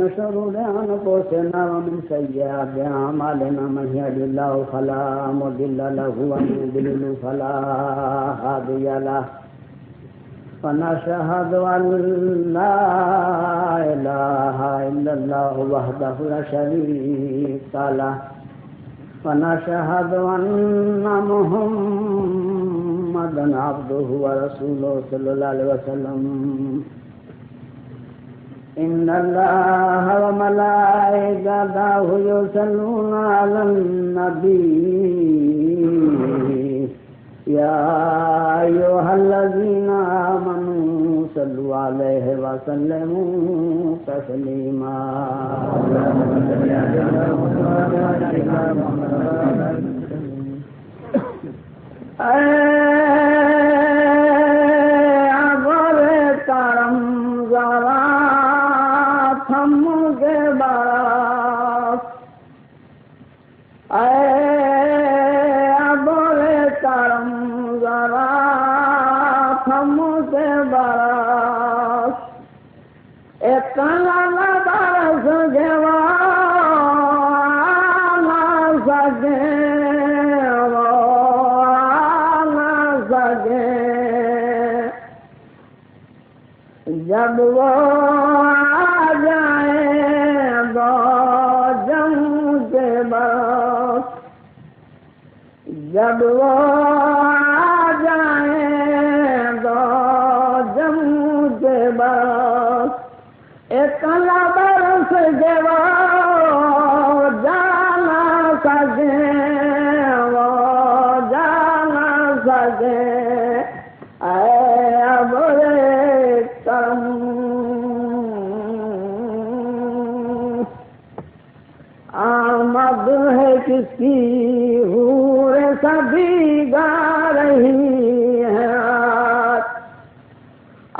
شرور أنفسنا ومن سيئات أعمالنا من يهد الله فلا مضل له ومن يضلل فلا هادي له ونشهد أن لا إله إلا الله وحده لا شريك له ونشهد أن محمدا عبده ورسوله صلى الله عليه وسلم إن الله وملائكته يصلون على النبي يا أيها الذين آمنوا صلوا عليه وسلموا تسليما جب وہ آ جائیں دو جم کے برس جب وہ آ جائیں دو جم کے برس ایک برس کے وہ جانا سکے وہ جانا سکے آمد ہے کس کی حور سبھی گا رہی ہے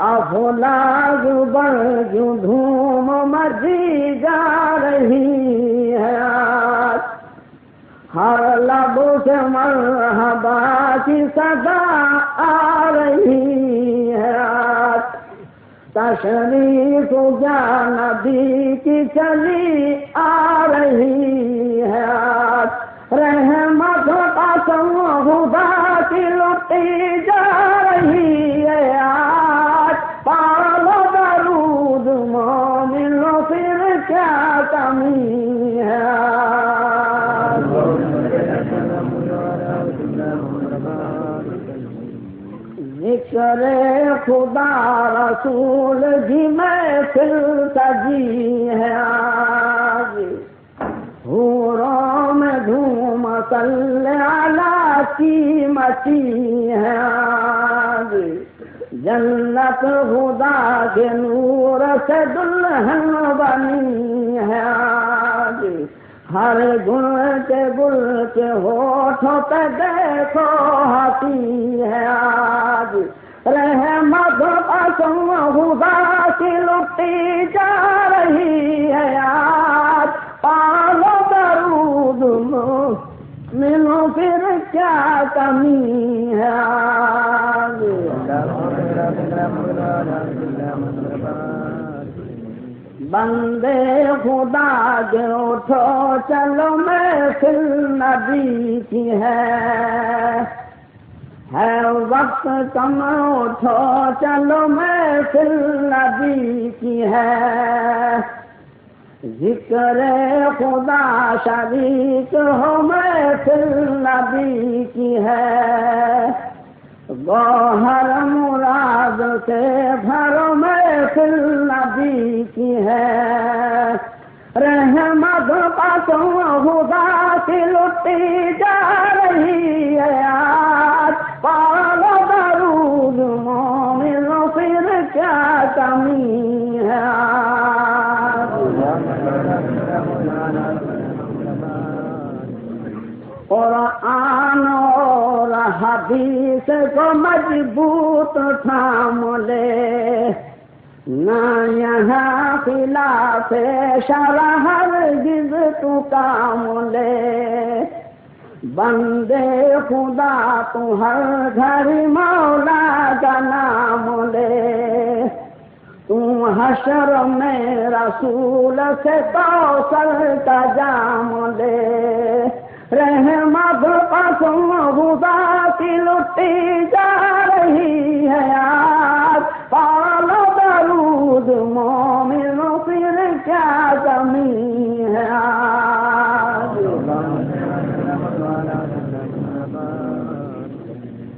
افلاک بڑھ جو دھوم مچی جا رہی ہے ہر لب سے مرحبا کی صدا آ رہی ہے تشریف جا نبی کی چلی آ رہی ہے رحمت قسم خدا کی لٹی جا رہی ہے پالو درود مومنو پھر کیا کمی ہے ذکر خدا رسول جی محفل سجی ہے آج حوروں میں دھوم صلی اللہ کی مچی ہے آج جنت خدا کے نور سے دلہن بنی ہے آج ہر گل کے ہوٹھوں پہ دیکھو ہنسی ہے آج رحمت قسم خدا کی لٹی جا رہی ہے آج پالو درود ملو پھر کیا کمی ہے آج بندے خدا کے اٹھو چلو محفل نبی کی ہے وقت کم اٹھو چلو محفل نبی کی ہے ذکر خدا شریک ہو محفل نبی کی ہے گوہر مراد سے بھرو محفل نبی کی ہے رحمت قسم خدا کی لٹی جا رہی ہے آج پالو درود مومنو پھر کیا کمی ہے قرآن اور حدیث کو مضبوط تھام لے نہ یہاں خلاف شرع ہرگز تو کام لے بندے خدا تو ہر گھر مولا کا نام لے تو حشر میں رسول سے کوثر کا جام لے، رحمت قسم خدا کی لٹی جا رہی ہے آج، پالو درود مومن پھر کیا کمی ہے آج۔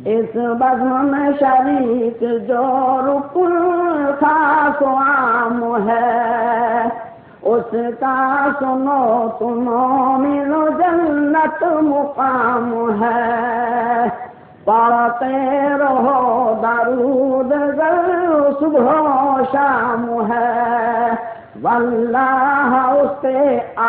اس بزم میں شریک جو رکن خاص و عام ہے، اس کا سنو تم مومن جنت مقام ہے، پڑھتے رہو درود گر صبح و شام ہے، واللہ اس پہ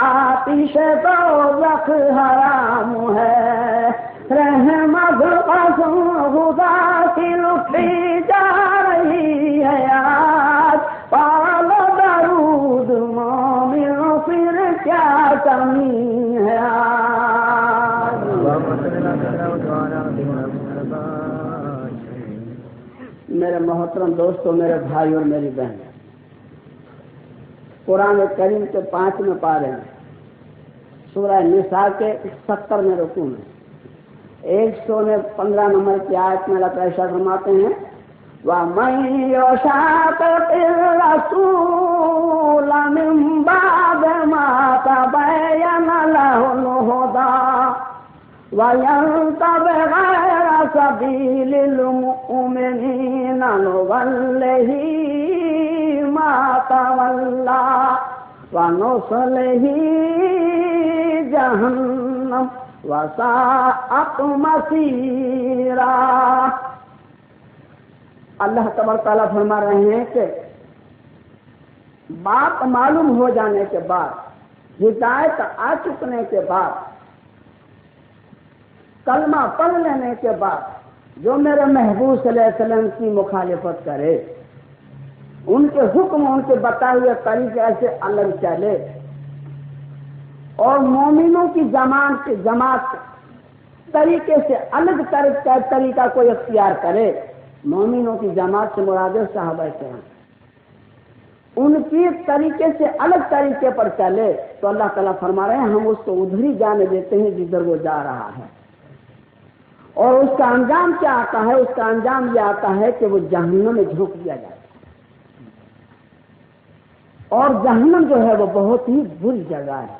آتش دوزخ حرام ہے، رحمت قسم خدا کی لٹی جا رہی ہے آج، پالو درود مومن پھر کیا کمی ہے آج۔ میرے محترم دوستو، میرے بھائی اور میری بہن، قرآن کریم کے 5ویں پارے میں سورہ نساء کے 70ویں رکوع میں 115 نمبر کی آیت میں اللہ تعالیٰ ارشاد فرماتے ہیں وَمَن يُشَاقِقِ الرَّسُولَ مِن بَعْدِ مَا تَبَيَّنَ لَهُ الْهُدَى وَيَتَّبِعْ غَيْرَ سَبِيلِ الْمُؤْمِنِينَ نُوَلِّهِ مَا تَوَلَّى وَنُصْلِهِ جَهَنَّمَ وَسَاءَتْ مَصِيرًا۔ اللہ تبارک تعالیٰ فرما رہے ہیں کہ بات معلوم ہو جانے کے بعد، ہدایت آ چکنے کے بعد، کلمہ پڑھ لینے کے بعد جو میرے محبوب صلی اللہ علیہ وسلم کی مخالفت کرے، ان کے حکم، ان کے بتائے ہوئے طریقے سے الگ چلے اور مومنوں کی جماعت طریقے سے الگ طریقہ کوئی اختیار کرے، مومنوں کی جماعت سے مراد صحابہ کرام، ان کی طریقے سے الگ طریقے پر چلے تو اللہ تعالیٰ فرما رہے ہیں ہم اس کو ادھر ہی جانے دیتے ہیں جدھر وہ جا رہا ہے، اور اس کا انجام کیا آتا ہے؟ اس کا انجام یہ آتا ہے کہ وہ جہنم میں جھونک دیا جاتا ہے، اور جہنم جو ہے وہ بہت ہی بری جگہ ہے۔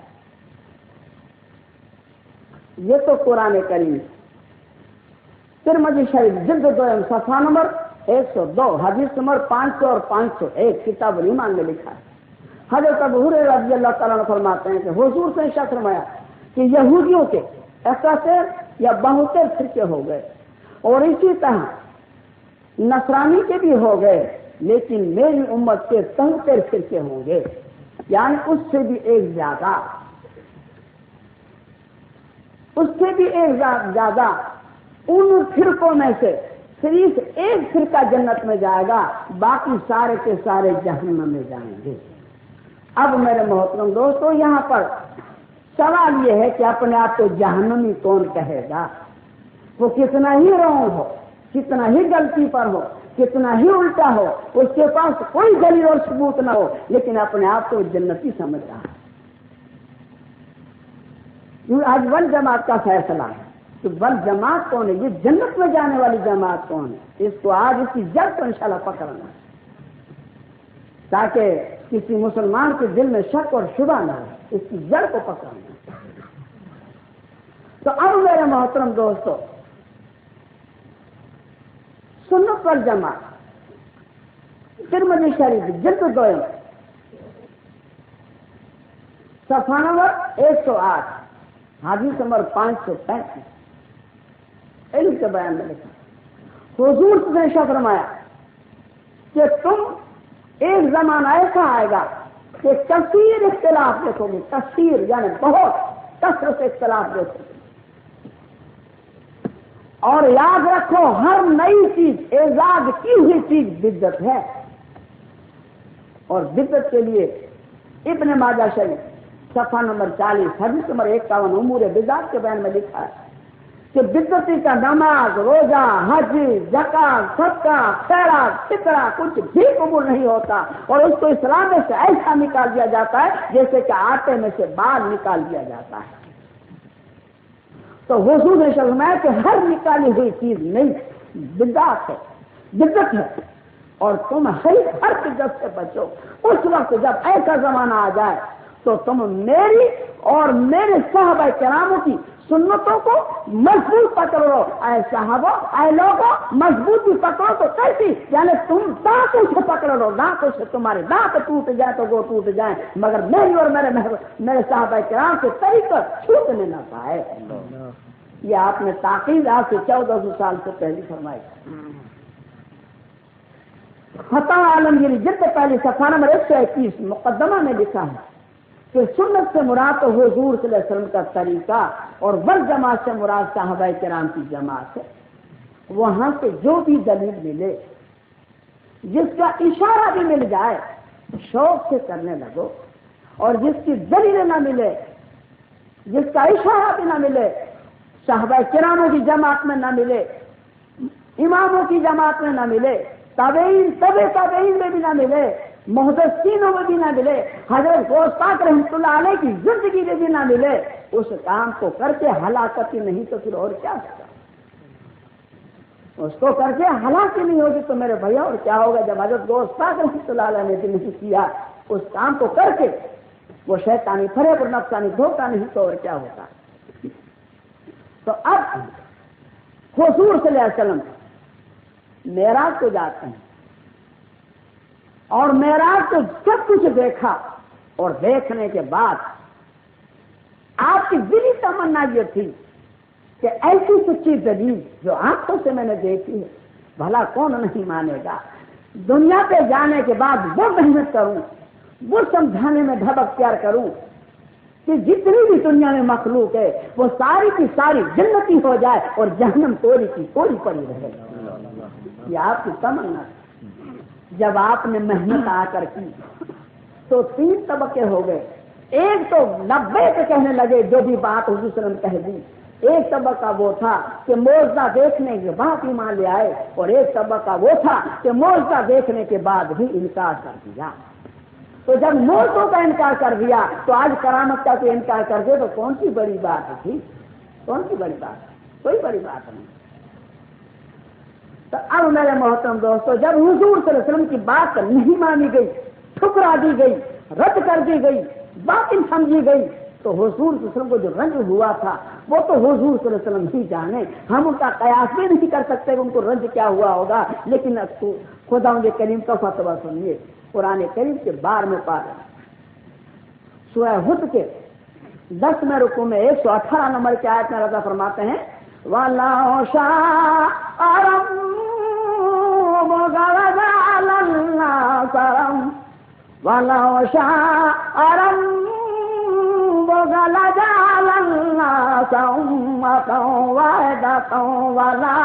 یہ تو قرآن کریم ترمذی شریف جلد 2 صفحہ نمبر 102 حدیث نمبر 500 اور 501 کتاب الایمان میں لکھا ہے۔ حضرت ابو ہریرہ رضی اللہ تعالیٰ عنہ فرماتے ہیں کہ حضور سے ارشاد فرمایا کہ یہودیوں کے 71 یا 72 فرقے ہو گئے، اور اسی طرح نصرانی کے بھی ہو گئے، لیکن میری امت کے 73 فرقے ہوں گے، یعنی اس سے بھی ایک زیادہ، اس سے بھی ایک زیادہ۔ ان فرقوں میں سے صرف ایک فرقہ جنت میں جائے گا، باقی سارے کے سارے جہنم میں جائیں گے۔ اب میرے محترم دوستو، یہاں پر سوال یہ ہے کہ اپنے آپ کو جہنمی کون کہے گا؟ وہ کتنا ہی رونگ ہو، کتنا ہی غلطی پر ہو، کتنا ہی الٹا ہو، اس کے پاس کوئی دلیل اور ثبوت نہ ہو، لیکن اپنے آپ کو جنتی سمجھ رہا ہے۔ آج ول جماعت کا فیصلہ ہے کہ ول جماعت کون ہے، یہ جنت میں جانے والی جماعت کون ہے، اس کو آج اس کی جڑ کو انشاءاللہ پکڑنا ہے، تاکہ کسی مسلمان کے دل میں شک اور شبہ نہ ہو، اس کی جڑ کو پکڑنا ہے۔ تو اب میرے محترم دوستو، سنت والجماعت ترمذی شریف جلد 2 صفحہ نمبر 108 حدیث نمبر 535 علم کے بیان میں لکھا، حضور نے ارشاد فرمایا کہ تم ایک زمانہ ایسا آئے گا کہ کثیر اختلاف دیکھو گے، کثیر یعنی بہت کثرت اختلاف دیکھو گے، اور یاد رکھو ہر نئی چیز، ایجاد کی ہوئی چیز بدعت ہے، اور بدعت کے لیے ابن ماجہ شریف صفحہ نمبر 40 حدیث نمبر 51 امور بدعت کے بیان میں لکھا ہے کہ بدعتی کا نماز، روزہ، حج، زکات، صدقہ، خیرات، فطرہ کچھ بھی قبول نہیں ہوتا، اور اس کو اسلام میں سے ایسا نکال دیا جاتا ہے جیسے کہ آٹے میں سے بال نکال دیا جاتا ہے۔ تو حضور نے فرمایا کہ ہر نکالی ہوئی چیز نہیں، بدعت ہے، بدعت ہے، اور تم ہر بدعت سے بچو۔ اس وقت جب ایسا زمانہ آ جائے تو تم میری اور میرے صحابہ کراموں کی سنتوں کو مضبوط پکڑو۔ اے صحابہ، اے لوگوں، مضبوطی پکڑو تو کیسی؟ یعنی تم دانتوں سے پکڑ لو، دانتوں سے تمہارے دانت ٹوٹ جائے تو وہ ٹوٹ جائیں، مگر میری اور میرے صحابہ کرام کے طریقے چھوٹنے نہ پائے۔ یہ آپ نے تاکید آج سے 1400 سال سے پہلے فرمائی۔ فتح عالمگیری جلد پہلی صفحہ نمبر 121 مقدمہ میں لکھا ہے کہ سنت سے مراد تو حضور صلی اللہ علیہ وسلم کا طریقہ اور والجماعت سے مراد صحابہ کرام کی جماعت ہے۔ وہاں سے جو بھی دلیل ملے، جس کا اشارہ بھی مل جائے، شوق سے کرنے لگو، اور جس کی دلیل نہ ملے، جس کا اشارہ بھی نہ ملے، صحابہ کراموں کی جماعت میں نہ ملے، اماموں کی جماعت میں نہ ملے، تابعین تابعین میں بھی نہ ملے، محدثینوں میں بھی نہ ملے، حضرت غوث پاک رحمۃ اللہ علیہ کی زندگی میں بھی نہ ملے، اس کام کو کر کے ہلاکت ہی نہیں تو پھر اور کیا ہوگا؟ اس کو کر کے ہلاکت نہیں ہوگی تو میرے بھیا اور کیا ہوگا؟ جب حضرت غوث پاک رحمۃ اللہ علیہ نے بھی نہیں کیا اس کام کو کر کے، وہ شیطانی فریب اور نفسانی دھوکہ نہیں تو اور کیا ہوتا؟ تو اب حضور صلی اللہ علیہ وسلم معراج کو جاتے ہیں، اور معراج کو سب کچھ دیکھا، اور دیکھنے کے بعد آپ کی دلی تمنا یہ تھی کہ ایسی سچی دلیل جو آنکھوں سے میں نے دیکھی ہے، بھلا کون نہیں مانے گا؟ دنیا پہ جانے کے بعد وہ محنت کروں، وہ سمجھانے میں ڈھب اختیار کروں کہ جتنی بھی دنیا میں مخلوق ہے وہ ساری کی ساری جنتی ہو جائے اور جہنم کوری کی کوری پڑی رہے۔ یہ آپ کی تمنا ہے۔ جب آپ نے محنت آ کر کی تو 3 طبقے ہو گئے۔ ایک تو 90 پہ کہنے لگے جو بھی بات حضور صلی اللہ علیہ وسلم کہہ دی، ایک طبقہ وہ تھا کہ معجزہ دیکھنے کے بعد ایمان لے آئے، اور ایک طبقہ وہ تھا کہ معجزہ دیکھنے کے بعد بھی انکار کر دیا۔ تو جب معجزوں کا انکار کر دیا تو آج کرامت کا کوئی انکار کر دے تو کون سی بڑی بات تھی؟ کون سی بڑی بات؟ کوئی بڑی بات نہیں۔ تو اب میرے محترم دوستو، جب حضور صلی اللہ علیہ وسلم کی بات نہیں مانی گئی، ٹھکرا دی گئی، رد کر دی گئی، باطل سمجھی گئی، تو حضور صلی اللہ علیہ وسلم کو جو رنج ہوا تھا وہ تو حضور صلی اللہ علیہ وسلم ہی جانے، ہم ان کا قیاس بھی نہیں کر سکتے کہ ان کو رنج کیا ہوا ہوگا۔ لیکن خداوند کریم کا فتویٰ سنیے، قرآن کریم کے 12ویں پارے سورہ ہود کے 10ویں رکوع میں 118 نمبر کی آیت میں رضا فرماتے ہیں، وَلَوْ شَاءَ رَبُّكَ لَجَعَلَ النَّاسَ وَلَوْ شَاءَ رَبُّكَ لَجَعَلَ النَّاسَ أُمَّةً وَاحِدَةً وَلَا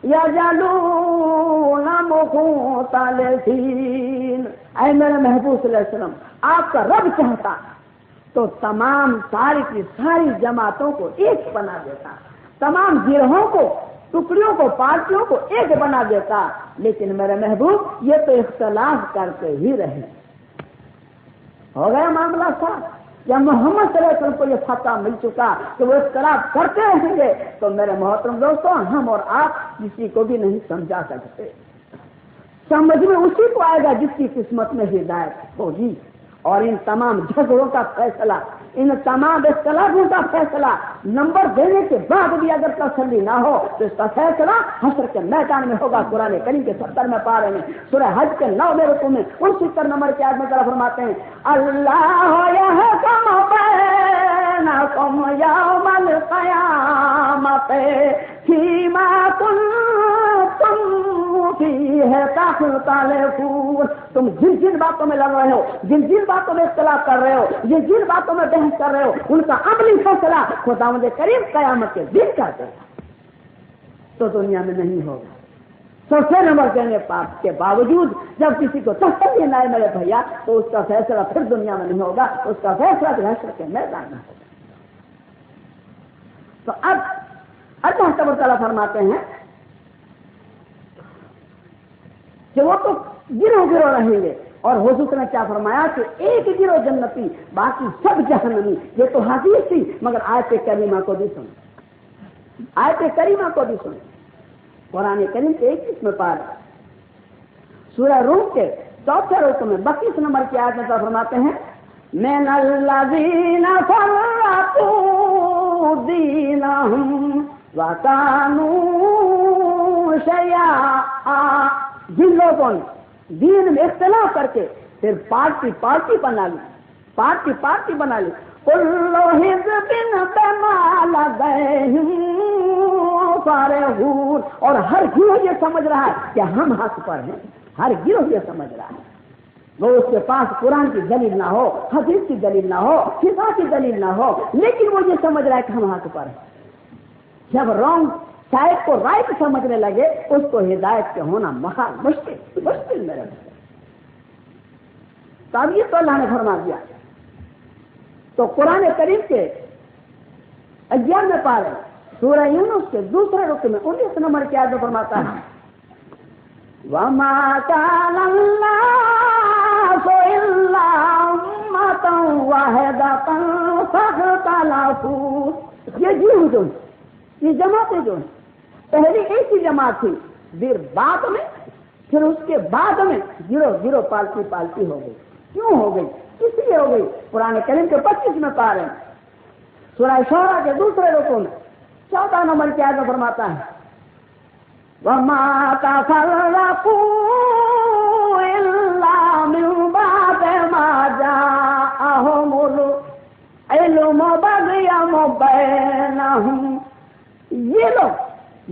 يَزَالُونَ مُخْتَلِفِينَ۔ اے میرے محبوب صلی اللہ علیہ وسلم، آپ کا رب چاہتا تو تمام ساری کی ساری جماعتوں کو ایک بنا دیتا، تمام گروہوں کو، ٹکڑیوں کو، پارٹیوں کو ایک بنا دیتا، لیکن میرے محبوب یہ تو اختلاف کرتے ہی رہے۔ ہو گیا معاملہ صاحب۔ جب محمد صلی اللہ علیہ وسلم کو یہ فتح مل چکا کہ وہ اختلاف کرتے رہیں گے تو میرے محترم دوستوں، ہم اور آپ کسی کو بھی نہیں سمجھا سکتے۔ سمجھ میں اسی کو آئے گا جس کی قسمت میں ہدایت ہوگی، اور ان تمام جھگڑوں کا فیصلہ، ان تمام اختلافوں کا فیصلہ نمبر دینے کے بعد بھی اگر تسلی نہ ہو تو اس کا فیصلہ حشر کے میدان میں ہوگا۔ قرآن کریم کے 70ویں پارے میں سورہ حج کے 9ویں رکوع میں 69 نمبر کی آیت میں طرف فرماتے ہیں، اللہ یحکم بینکم یوم القیامۃ فیما کنتم فیہ تختلفون۔ تم جن جن باتوں میں لڑ رہے ہو، جن جن باتوں میں اختلاف کر رہے ہو، جن جن باتوں میں بحث کر رہے ہو، ان کا عملی فیصلہ خداوند کریم قیامت کے دن کر دے گا، تو دنیا میں نہیں ہوگا۔ سوچے نمبر دینے کے باوجود جب کسی کو تسلی نہ آئے میرے بھیا تو اس کا فیصلہ پھر دنیا میں نہیں ہوگا، اس کا فیصلہ حشر کے میدان میں ہوگا۔ تو اب اللہ تبارک تعالیٰ فرماتے ہیں کہ وہ تو گروہ گروہ رہیں گے، اور حضور نے کیا فرمایا کہ ایک گروہ جنتی باقی سب جہنمی. یہ تو حدیث تھی، مگر آیت کریمہ کو بھی سنیں، آیت کریمہ کو بھی سنیں. قرآن کریم کے 21 میں پار سورہ روم کے 4 رکوع میں 32 نمبر کی آیت میں فرماتے ہیں من الذین فرقوا دینہم وکانوا شیعا، جن لوگوں نے دین میں اختلاف کر کے پھر پارٹی بنا لی، پارٹی بنا لی. کل حزب بما لدیہم فارغون، اور ہر گروہ یہ سمجھ رہا ہے کہ ہم حق پر ہیں، ہر گروہ یہ سمجھ رہا ہے. وہ اس کے پاس قرآن کی دلیل نہ ہو، حدیث کی دلیل نہ ہو، فقہ کی دلیل نہ ہو، لیکن وہ یہ سمجھ رہا ہے کہ ہم حق پر ہیں. جب رانگ شاید کو رائٹ سمجھنے لگے اس کو ہدایت کے ہونا مشکل میرے. تب یہ تو اللہ نے فرما دیا. تو قرآن کریم کے 11 میں پارے سورہ یونس کے 2 رکوع میں 19 نمبر کی آیت میں فرماتا ہے وَمَا كَانَ النَّاسُ إِلَّا أُمَّةً وَاحِدَةً فَاخْتَلَفُوا. یہ جماعتیں جو ہیں پہلے ایک ہی جماعت تھی، پھر اس کے بعد میں گروہ پالتی ہو گئی. کیوں ہو گئی؟ کس لیے ہو گئی؟ قرآن کریم کے 25 میں پا رہے ہیں سورہ شعراء کے 2 رکوع میں 14 نمبر کی آیت میں فرماتا ہے وَمَا تَفَرَّقُوا إِلَّا مِن بَعْدِ مَا جَاءَهُمُ الْعِلْمُ بَغْيًا بَيْنَهُمْ. یہ لوگ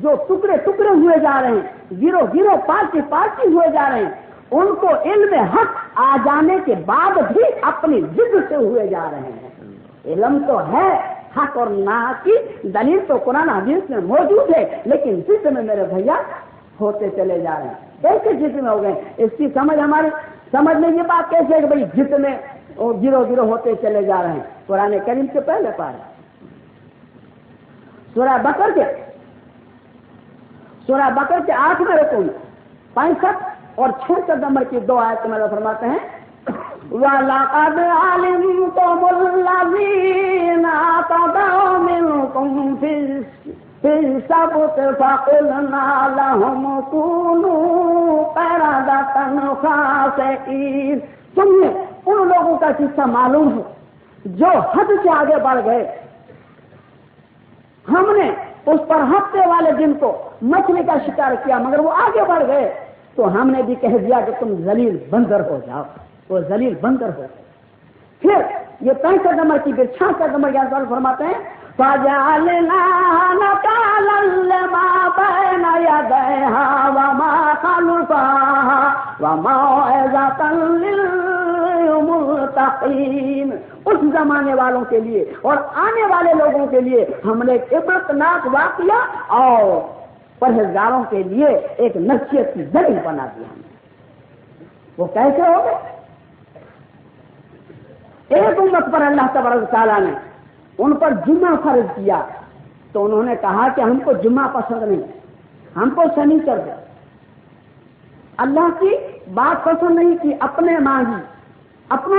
جو ٹکڑے ہوئے جا رہے ہیں، گروہ پارٹی ہوئے جا رہے ہیں، ان کو علم حق آ جانے کے بعد بھی اپنی ضد سے ہوئے جا رہے ہیں. علم تو ہے حق اور نہ کی دلیل تو قرآن حدیث میں موجود ہے، لیکن ضد میں میرے بھیا ہوتے چلے جا رہے ہیں. کیسے ضد میں ہو گئے؟ اس کی سمجھ میں یہ بات کیسے ہے کہ بھائی ضد میں گروہ ہوتے چلے جا رہے ہیں. قرآن کریم کے پہلے پارے سورہ بقرہ کے 8 رکوع میں 65 اور 66 نمبر کی 2 آیت میں فرماتے ہیں وَلَقَدْ عَلِمْتُمُ الَّذِينَ اعْتَدَوْا مِنْكُمْ فِي السَّبْتِ فَقُلْنَا لَهُمْ كُونُوا قِرَدَةً خَاسِئِينَ. تمہیں ان لوگوں کا قصہ معلوم ہے جو حد سے آگے بڑھ گئے. ہم نے اس پر ہفتے والے دن کو مچھلی کا شکار کیا، مگر وہ آگے بڑھ گئے تو ہم نے بھی کہہ دیا کہ تم ذلیل بندر ہو جاؤ. وہ ذلیل بندر ہو. پھر یہ 65 نمبر کی 66 نمبر کے اندر فرماتے ہیں فَجَعَلْنَاهَا نَكَالًا لِمَا بَيْنَ يَدَيْهَا وَمَا خَلْفَهَا وَمَوْعِظَةً لِلْمُتَّقِينَ. اس زمانے والوں کے لیے اور آنے والے لوگوں کے لیے ہم نے ایک عبرتناک واقعہ اور پرہیزگاروں کے لیے ایک نصیحت کی دلیل بنا دی. ہم نے وہ کیسے ہو گئے؟ ایک امت پر اللہ تبارک تعالیٰ نے ان پر جمعہ فرض کیا تو انہوں نے کہا کہ ہم کو جمعہ پسند نہیں، ہم کو شنیچر دے. اللہ کی بات پسند نہیں کی، اپنوں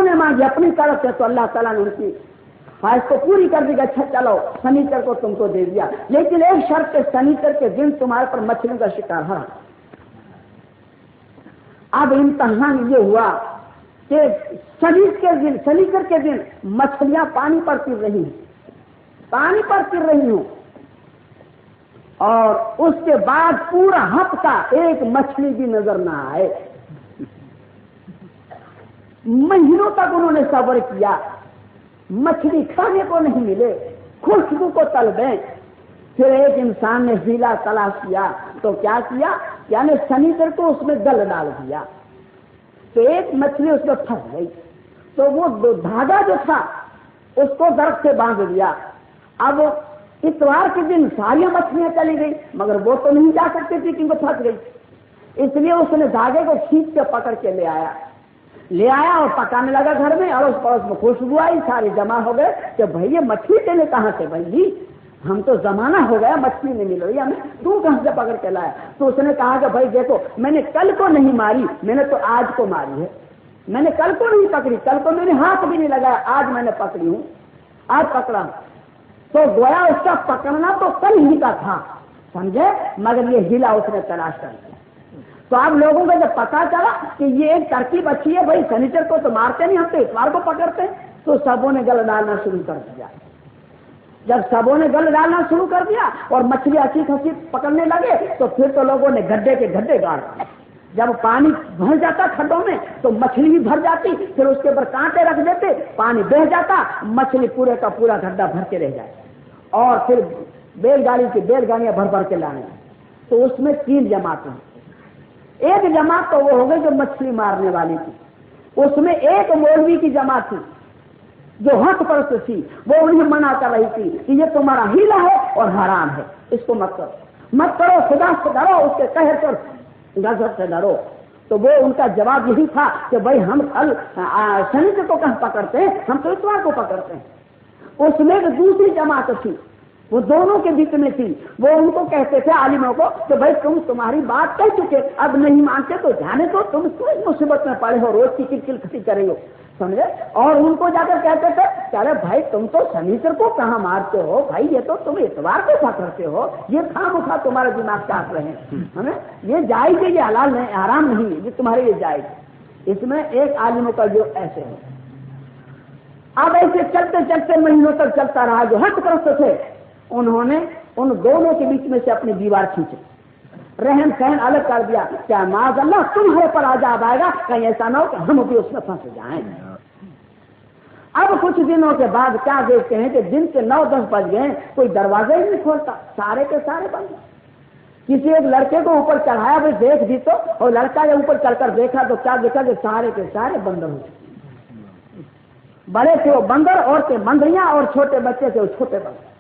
نے مانگی اپنی طرف سے، تو اللہ تعالیٰ نے ان کی خواہش کو پوری کر دی. اچھا چلو شنیچر کو تم کو دے دیا، لیکن ایک شرط ہے شنیچر کے دن تمہارے پر مچھلیوں کا شکار ہے. اب امتحان یہ ہوا کہ شنیچر کے دن مچھلیاں پانی پر گر رہی ہوں اور اس کے بعد پورا ہفتہ ایک مچھلی بھی نظر نہ آئے. مہینوں تک انہوں نے صبر کیا، مچھلی کھانے کو نہیں ملے، خوشبو کو طلبیں. پھر ایک انسان نے ہیلا تلاش کیا تو کیا کیا، یعنی شنیچر کو اس میں گل ڈال دیا تو ایک مچھلی اس میں پھنس گئی. تو وہ دھاگا جو تھا اس کو درخت سے باندھ دیا. اب اتوار کے دن ساری مچھلیاں چلی گئی، مگر وہ تو نہیں جا سکتی تھی کیونکہ پھنس گئی. اس لیے اس نے دھاگے کو کھینچ کے پکڑ کے لے آیا اور پکانے لگا گھر میں. اور اس پڑوس میں خوشبو آئی، سارے جمع ہو گئے کہ بھائی یہ مچھلی تینے کہاں سے بھائی جی؟ ہم تو زمانہ ہو گیا مچھلی نہیں مل رہی ہمیں، تو کہاں سے پکڑ کے لایا؟ تو اس نے کہا کہ بھائی دیکھو میں نے کل کو نہیں ماری، میں نے تو آج کو ماری ہے، میں نے کل کو نہیں پکڑی، کل کو میں نے ہاتھ بھی نہیں لگایا، آج میں نے پکڑی ہوں، آج پکڑا ہوں۔ تو گویا اس کا پکڑنا تو کل ہی کا تھا، سمجھے، مگر یہ ہلا اس نے تلاش کر دیا۔ تو آپ لوگوں کو جب پتا چلا کہ یہ ایک ترکیب اچھی ہے، بھائی سنیچر کو تو مارتے نہیں، ہم تو اتوار کو پکڑتے ہیں، تو سبوں نے گل ڈالنا شروع کر دیا۔ جب سبوں نے گل ڈالنا شروع کر دیا اور مچھلی اچھی خاصی پکڑنے لگے تو پھر تو لوگوں نے گڈھے کے گڈھے گاڑ دیے۔ جب پانی بھر جاتا کھڈوں میں تو مچھلی بھی بھر جاتی، پھر اس کے اوپر کانٹے رکھ دیتے، پانی بہہ جاتا، مچھلی پورے کا پورا گڈھا بھر کے رہ جائے، اور پھر بیل گاڑی کی بیل گاڑیاں بھر بھر کے لانے۔ تو اس میں 3 جماعتیں ہیں۔ ایک جماعت تو وہ ہو گئی جو مچھلی مارنے والی تھی، اس میں ایک مولوی کی جماعت تھی جو حق پرست تھی، وہ انہیں منع کر رہی تھی کہ یہ تمہارا ہیلا ہے اور حرام ہے، اس کو مت کرو، مت کرو، خدا سے ڈرو، اس کے قہر سے غضب سے ڈرو۔ تو وہ ان کا جواب یہی تھا کہ بھائی ہم کل شنیچر کو کہاں پکڑتے ہیں، ہم تو اتوار کو پکڑتے ہیں۔ اس میں ایک دوسری جماعت تھی، وہ دونوں کے بیچ میں تھی، وہ ان کو کہتے تھے عالموں کو کہ بھائی تمہاری بات کہہ چکے، اب نہیں مانتے تو جانے تو تم اس مصیبت میں پڑے ہو، روز کی کل کھٹی کرے ہو، سمجھے۔ اور ان کو جا کر کہتے تھے کہ ارے بھائی تم تو شنیچر کو کہاں مارتے ہو بھائی، یہ تو تم اتوار کو پکڑتے ہو، یہ خام اٹھا تمہارے دماغ چاٹ رہے ہیں، ہمیں یہ جائز ہے، یہ حلال نہیں، حرام نہیں، یہ تمہارے لیے جائز ہے۔ اس میں ایک عالموں کا جو ایسے ہے۔ اب ایسے چلتے چلتے مہینوں تک چلتا رہا، جو حق پرست تھے انہوں نے ان دونوں کے بیچ میں سے اپنی دیوار کھینچی، رہن سہن الگ کر دیا، کیا معاذ اللہ تمہارے پر عذاب آئے گا، کہیں ایسا نہ ہو کہ ہم بھی اس میں پھنس جائیں۔ اب کچھ دنوں کے بعد کیا دیکھتے ہیں کہ دن کے 9-10 بج گئے، کوئی دروازے ہی نہیں کھولتا، سارے کے سارے بند۔ کسی ایک لڑکے کو اوپر چڑھایا، بھائی دیکھ بھی تو، اور لڑکا جب اوپر چڑھ کر دیکھا تو کیا دیکھا کہ سارے کے سارے بندر ہو چکے، بڑے تھے وہ بندر، عورتیں بندریاں، اور چھوٹے بچے تھے وہ چھوٹے بندر۔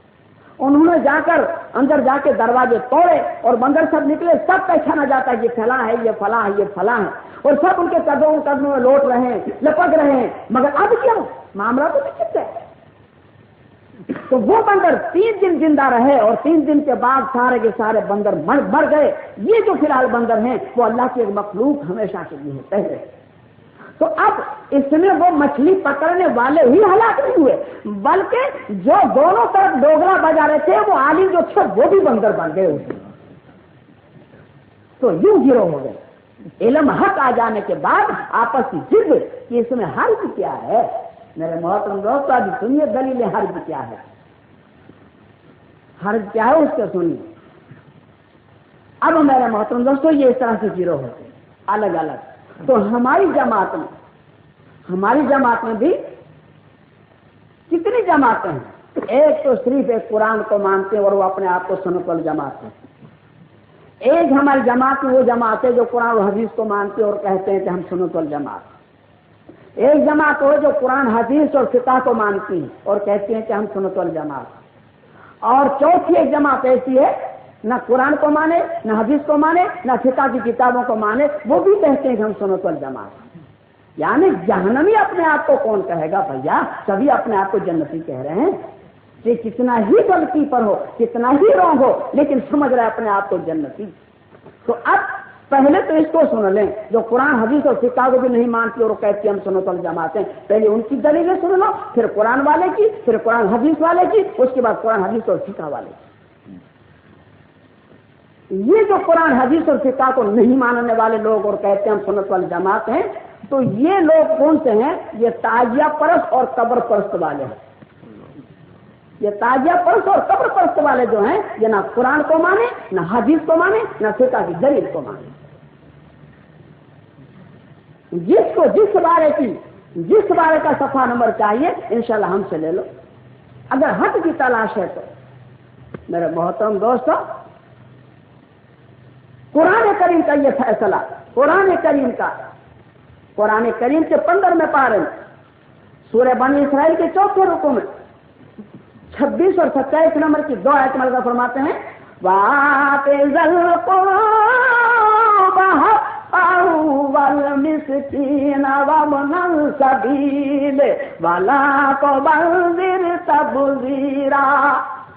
انہوں نے جا کر اندر جا کے دروازے توڑے اور بندر سب نکلے، سب پہچانا جاتا ہے یہ فلاں ہے، یہ فلاں ہے، یہ فلاں ہے، اور سب ان کے قدموں میں لوٹ رہے ہیں، لپک رہے ہیں، مگر اب کیا معاملہ تو نہیں چکے۔ تو وہ بندر 3 دن زندہ رہے، اور 3 دن کے بعد سارے کے سارے بندر مر گئے۔ یہ جو فی الحال بندر ہیں وہ اللہ کی ایک مخلوق ہمیشہ کے لیے ہے پہلے۔ تو اب اس میں وہ مچھلی پکڑنے والے ہی ہلاک نہیں ہوئے، بلکہ جو دونوں طرف ڈوگرا بجا رہے تھے وہ عالم جو تھے وہ بھی بندر بن گئے اس میں۔ تو یوں گروہ ہو گئے۔ علم حق آ جانے کے بعد آپس کی ضد کہ اس میں حرج کیا ہے، میرے محترم دوست ابھی سنیے دلیل حرج کیا ہے، حرج کیا ہے اس کو سنیے۔ اب میرے محترم دوستوں یہ اس طرح سے گروہ ہوتے الگ الگ۔ تو ہماری جماعت میں بھی کتنی جماعتیں ہیں؟ ایک تو صرف ایک قرآن کو مانتے ہیں اور وہ اپنے آپ کو سنت والجماعت ہے۔ ایک ہماری جماعت میں وہ جماعت ہے جو قرآن اور حدیث کو مانتے ہیں اور کہتے ہیں کہ ہم سنت والجماعت۔ ایک جماعت ہو جو قرآن حدیث اور فقہ کو مانتی ہیں اور کہتے ہیں کہ ہم سنت والجماعت۔ اور چوتھی ایک جماعت ایسی ہے نہ قرآن کو مانے، نہ حدیث کو مانے، نہ فقہ کی کتابوں کو مانے، وہ بھی کہتے ہیں کہ ہم سنت والجماعت۔ یعنی جہنمی اپنے آپ کو کون کہے گا بھیا، سبھی اپنے آپ کو جنتی کہہ رہے ہیں، کہ کتنا ہی غلطی پر ہو، کتنا ہی رونگ ہو، لیکن سمجھ رہے اپنے آپ کو جنتی۔ تو اب پہلے تو اس کو سن لیں جو قرآن حدیث اور فقہ کو بھی نہیں مانتی اور کہتی ہم سنت والجماعت ہیں، پہلے ان کی دلیلیں سن لو، پھر قرآن والے کی، پھر قرآن حدیث والے کی، اس کے بعد قرآن حدیث اور فقہ والے کی۔ یہ جو قرآن حدیث اور فقہ کو نہیں ماننے والے لوگ اور کہتے ہیں ہم سنت والجماعت ہیں، تو یہ لوگ کون سے ہیں؟ یہ تعجیہ پرست اور قبر پرست والے ہیں۔ یہ تعجیہ پرست اور قبر پرست والے جو ہیں یہ نہ قرآن کو مانے، نہ حدیث کو مانے، نہ فقہ کی دلیل کو مانے۔ جس کو جس بارے کا صفحہ نمبر چاہیے انشاءاللہ ہم سے لے لو، اگر حق کی تلاش ہے تو۔ میرے محترم دوستو، قرآن کریم کا یہ فیصلہ، قرآن کریم کے 15 پارے میں سورہ بنی اسرائیل کے 4 رکوع میں 26 اور 27 نمبر کی 2 آیت میں اللہ فرماتے ہیں وَآتِذَ الْقُرْبَى حَقَّهُ وَالْمِسْكِينَ وَابْنَ السَّبِيلِ وَلَا تُبَذِّرْ تَبْذِيرًا۔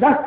10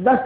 10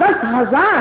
10,000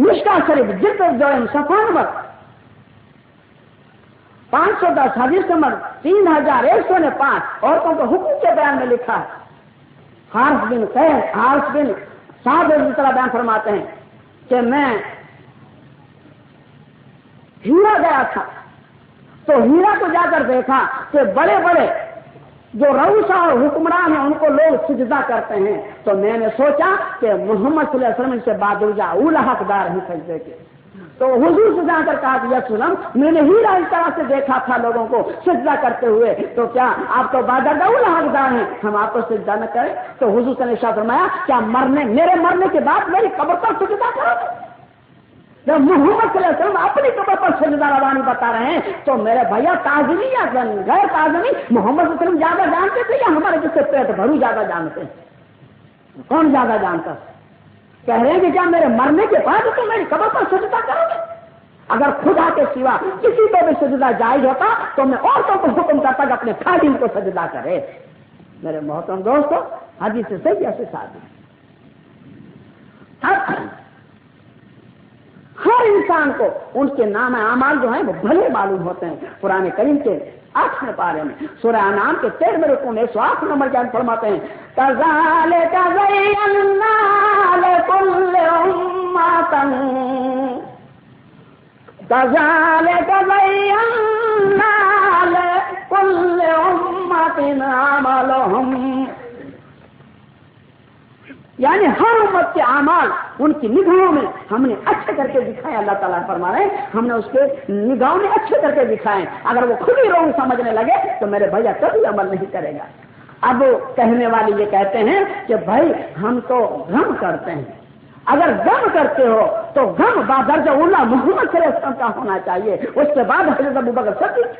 مشکا شریف جلد دوئم صفحہ نمبر 510 حدیث نمبر 3105 عورتوں کو حکم کے بیان میں لکھا ہے. حارث بن سعد اس طرح بیان فرماتے ہیں کہ میں ہیرا گیا تھا تو ہیرا کو جا کر دیکھا کہ بڑے بڑے جو رؤسا اور حکمران ہیں ان کو لوگ سجدہ کرتے ہیں. تو میں نے سوچا کہ محمد صلی اللہ علیہ وسلم سے بادرجا اولا حقدار ہیں سجدے کے. تو حضور سے جا کر کہا کہ یا سلم میں نے ہیرا اس طرح سے دیکھا تھا لوگوں کو سجدہ کرتے ہوئے, تو کیا آپ تو بادرجا اولا حقدار ہیں, ہم آپ کو سجدہ نہ کریں؟ تو حضور صلی اللہ علیہ وسلم نے فرمایا کیا میرے مرنے کے بعد میری قبر پر سجدہ کرو گے؟ جب محمد صلی اللہ علیہ وسلم اپنی قبر پر سجدہ روانی بتا رہے ہیں تو میرے بھیا تعظیمی یا غیر تعظیمی محمد صلی اللہ علیہ وسلم زیادہ جانتے تھے یا ہمارے جس سے پیٹ بھرو زیادہ جانتے ہیں؟ کون زیادہ جانتا؟ کہہ رہے ہیں کہ کیا میرے مرنے کے بعد تو میری قبر پر سجدہ کرو گے؟ اگر خدا کے سوا کسی کو بھی سجدہ جائز ہوتا تو میں عورتوں کو حکم کرتا کہ اپنے خادم کو سجدہ کرے. میرے محترم دوستو, حدیث سے صحیح ایسے ساتھ ہر انسان کو ان کے نام اعمال جو ہیں وہ بھلے معلوم ہوتے ہیں. قرآن کریم کے 8ویں پارے میں سورہ انعام کے 13ویں رکوع میں 108 نمبر جان فرماتے ہیں کذالک زینا لکل امۃ کذالک زینا لکل امۃ عملہم, یعنی ہر امت کے اعمال ان کی نگاہوں میں ہم نے اچھے کر کے دکھائے. اللہ تعالیٰ فرما رہے ہیں ہم نے اس کے نگاہوں میں اچھے کر کے دکھائے. اگر وہ خود ہی رونگ سمجھنے لگے تو میرے بھیا کبھی عمل نہیں کرے گا. اب کہنے والے یہ کہتے ہیں کہ بھائی ہم تو غم کرتے ہیں. اگر غم کرتے ہو تو غم بادرجہ اولا محمد صلی اللہ علیہ وسلم کا ہونا چاہیے, اس کے بعد حضرت ابوبکر صدیق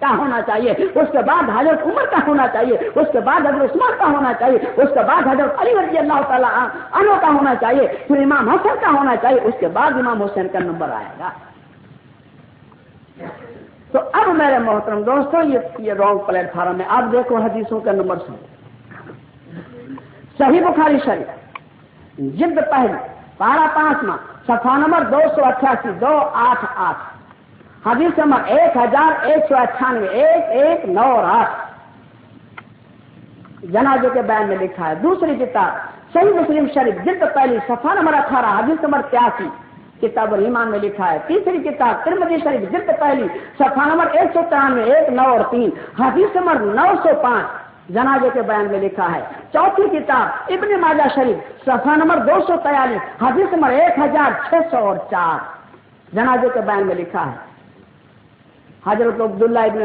کا ہونا چاہیے, اس کے بعد حضرت عمر کا ہونا چاہیے, اس کے بعد حضرت عثمان کا ہونا چاہیے, اس کے بعد حضرت علی رضی اللہ تعالیٰ عنہ کا ہونا چاہیے, پھر امام حسن کا ہونا چاہیے, اس کے بعد امام حسین کا نمبر آئے گا. تو اب میرے محترم دوستوں یہ رونگ پلیٹ فارم ہے. اب دیکھو حدیثوں کا نمبر سنو. صحیح بخاری شریف جلد پہلی پارہ 5واں صفحہ نمبر 288 288 حدیث نمبر 1198 1198 جنازے کے بیان میں لکھا ہے. دوسری کتاب صحیح مسلم شریف جلد پہلی صفحہ نمبر 18 حدیث نمبر 83 کتاب الایمان میں لکھا ہے. تیسری کتاب ترمذی شریف جلد پہلی صفحہ نمبر 193 1 9 اور 3 حدیث نمبر 905 جنازے کے بیان میں لکھا ہے. چوتھی کتاب ابن ماجہ شریف صفحہ نمبر 243 حدیث نمبر 1604 جنازے کے بیان میں لکھا ہے. حضرت عبداللہ ابن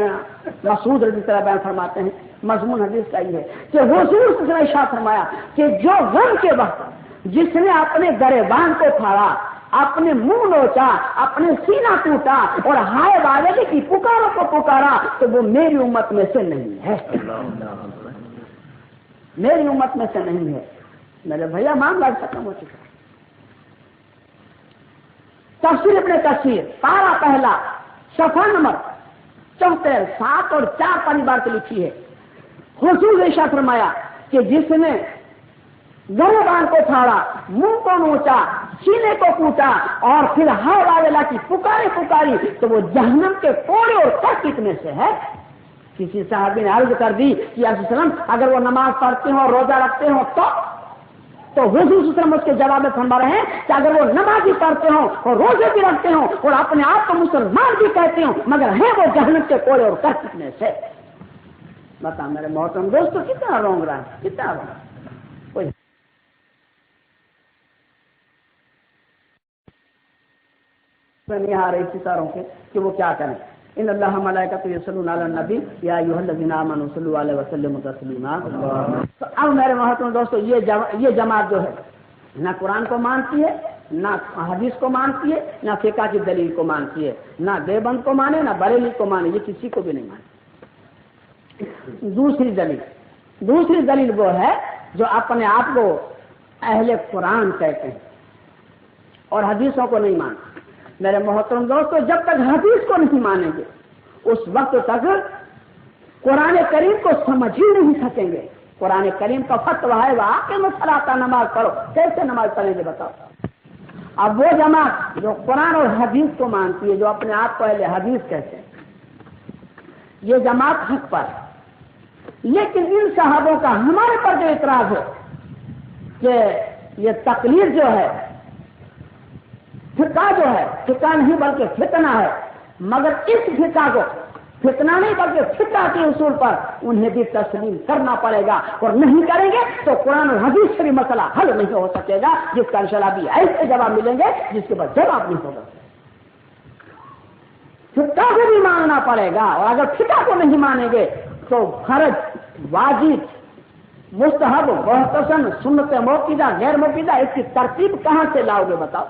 مسعود رضی اللہ عنہ بیان فرماتے ہیں مضمون حدیث کا یہ ہے کہ حضور صلی اللہ علیہ وسلم نے ارشاد فرمایا کہ جو غم کے وقت جس نے اپنے گریبان کو پھاڑا, اپنے منہ نوچا, اپنے سینہ ٹوٹا اور ہائے والے کی پکاروں کو پکارا تو وہ میری امت میں سے نہیں ہے, میری امت میں سے نہیں ہے. میرے بھیا معاملہ ختم ہو چکا. تفسیر ابن کثیر پارہ پہلا صفحہ نمبر 74 7 اور 4 پہلی بار سے لکھی ہے. حضور نے ارشاد فرمایا کہ جس نے گریبان کو پھاڑا, منہ کو نوچا, سینے کو کوٹا اور پھر ہائے والا کی پکاری تو وہ جہنم کے کوڑے اور تحقیق میں سے ہے. کسی صحابی نے عرض کر دی کہ یا رسول اللہ اگر وہ نماز پڑھتے ہوں روزہ رکھتے ہوں تو حضور صلی اللہ علیہ وسلم اس کے جواب میں فرما رہے ہیں کہ اگر وہ نماز بھی پڑھتے ہوں اور روزے بھی رکھتے ہوں اور اپنے آپ کو مسلمان بھی کہتے ہوں مگر ہیں وہ جہنم کے کوڑے اور تحقیق میں سے. بتا میرے محترم دوستو کتنا رونگ رہا ہے, کتنا رونگ. کوئی نہیں آ رہی ستاروں کے کہ وہ کیا کریں. ان اللہ ملائکۃ یصلون علی النبی یا ایھا الذین آمنوا صلوا علیہ وسلموا تسلیما. تو اب میرے محترم دوستو یہ جماعت جو ہے نہ قرآن کو مانتی ہے, نہ حدیث کو مانتی ہے, نہ فقہ کی دلیل کو مانتی ہے, نہ دیوبند کو مانے, نہ بریلی کو مانے, یہ کسی کو بھی نہیں مانتی. دوسری دلیل وہ ہے جو اپنے آپ کو اہل قرآن کہتے ہیں اور حدیثوں کو نہیں مانتے. میرے محترم دوستو جب تک حدیث کو نہیں مانیں گے اس وقت تک قرآن کریم کو سمجھ ہی نہیں سکیں گے. قرآن کریم کا فتویٰ ہے وہ آپ کے مسئلہ نماز پڑھو, کیسے نماز پڑھیں گے بتاؤ. اب وہ جماعت جو قرآن اور حدیث کو مانتی ہے، جو اپنے آپ کو اہل حدیث کہتے ہیں، یہ جماعت حق پر ہے۔ لیکن ان صحابوں کا ہمارے پر جو اعتراض ہے کہ یہ تقلید جو ہے، فقہ جو ہے، فقہ نہیں بلکہ فتنہ ہے، مگر اس فقہ کو فتنہ نہیں بلکہ فقہ کے اصول پر انہیں بھی تسلیم کرنا پڑے گا، اور نہیں کریں گے تو قرآن اور حدیث سے بھی مسئلہ حل نہیں ہو سکے گا، جس کا انشاءاللہ بھی ایسے جواب ملیں گے جس کے بعد جواب نہیں ہوگا۔ فقہ کو بھی ماننا پڑے گا، اور اگر فقہ کو نہیں مانیں گے تو فرض، واجب، مستحب، محتسن، سنت موقدہ، غیر موقدہ، اس کی ترتیب کہاں سے لاؤ گے؟ بتاؤ،